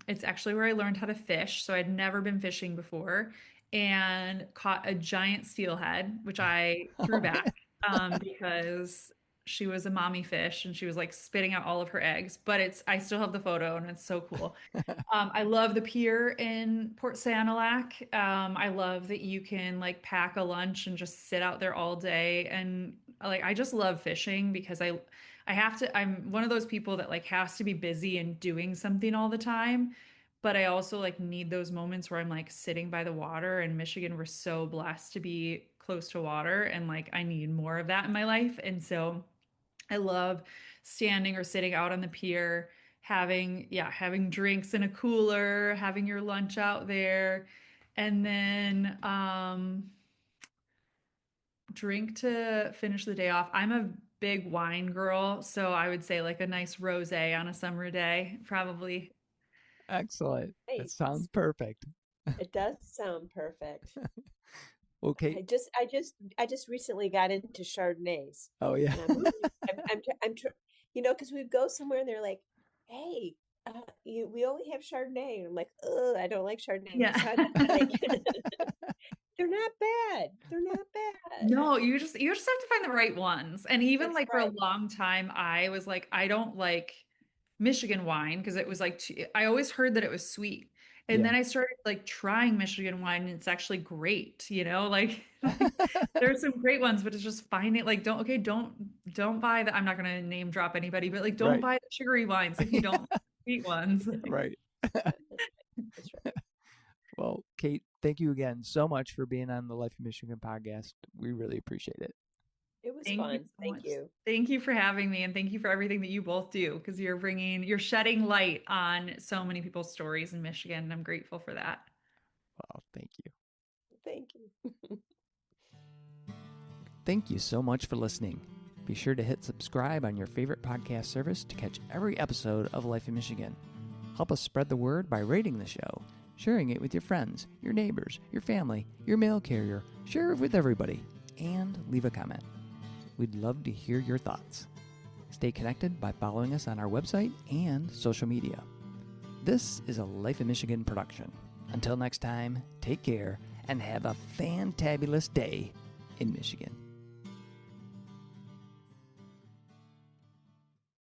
it's actually where I learned how to fish. So I'd never been fishing before and caught a giant steelhead, which I threw Oh back man. because she was a mommy fish and she was like spitting out all of her eggs. But I still have the photo and it's so cool. I love the pier in Port Sanilac. I love that you can like pack a lunch and just sit out there all day. And like, I just love fishing because I'm one of those people that like has to be busy and doing something all the time. But I also like need those moments where I'm like sitting by the water. In Michigan, we're so blessed to be close to water and like I need more of that in my life. And so I love standing or sitting out on the pier, having drinks in a cooler, having your lunch out there, and then drink to finish the day off. I'm a big wine girl, so I would say like a nice rosé on a summer day, probably. Excellent. That Nice. sounds perfect. It does sound perfect. Okay. I just recently got into Chardonnays, Oh yeah. and because we go somewhere and they're like, "Hey, we only have Chardonnay," and I'm like, "Ugh, I don't like Chardonnay." Yeah. So I'm like, they're not bad. They're not bad. No, you just have to find the right ones. And even That's like for a right. long time, I was like, I don't like Michigan wine because it was like I always heard that it was sweet. And Yeah. then I started like trying Michigan wine and it's actually great, like, like there's some great ones, but it's just finding like don't buy the I'm not gonna name drop anybody, but like don't Right. buy the sugary wines if you don't like sweet ones. Right. That's right. Well, Kate, thank you again so much for being on the Life of Michigan podcast. We really appreciate it. It was Thank you fun. so Thank much. you. Thank you for having me and thank you for everything that you both do because you're shedding light on so many people's stories in Michigan and I'm grateful for that. Well, thank you. Thank you. Thank you so much for listening. Be sure to hit subscribe on your favorite podcast service to catch every episode of Life in Michigan. Help us spread the word by rating the show, sharing it with your friends, your neighbors, your family, your mail carrier. Share it with everybody, and leave a comment. We'd love to hear your thoughts. Stay connected by following us on our website and social media. This is a Life in Michigan production. Until next time, take care and have a fantabulous day in Michigan.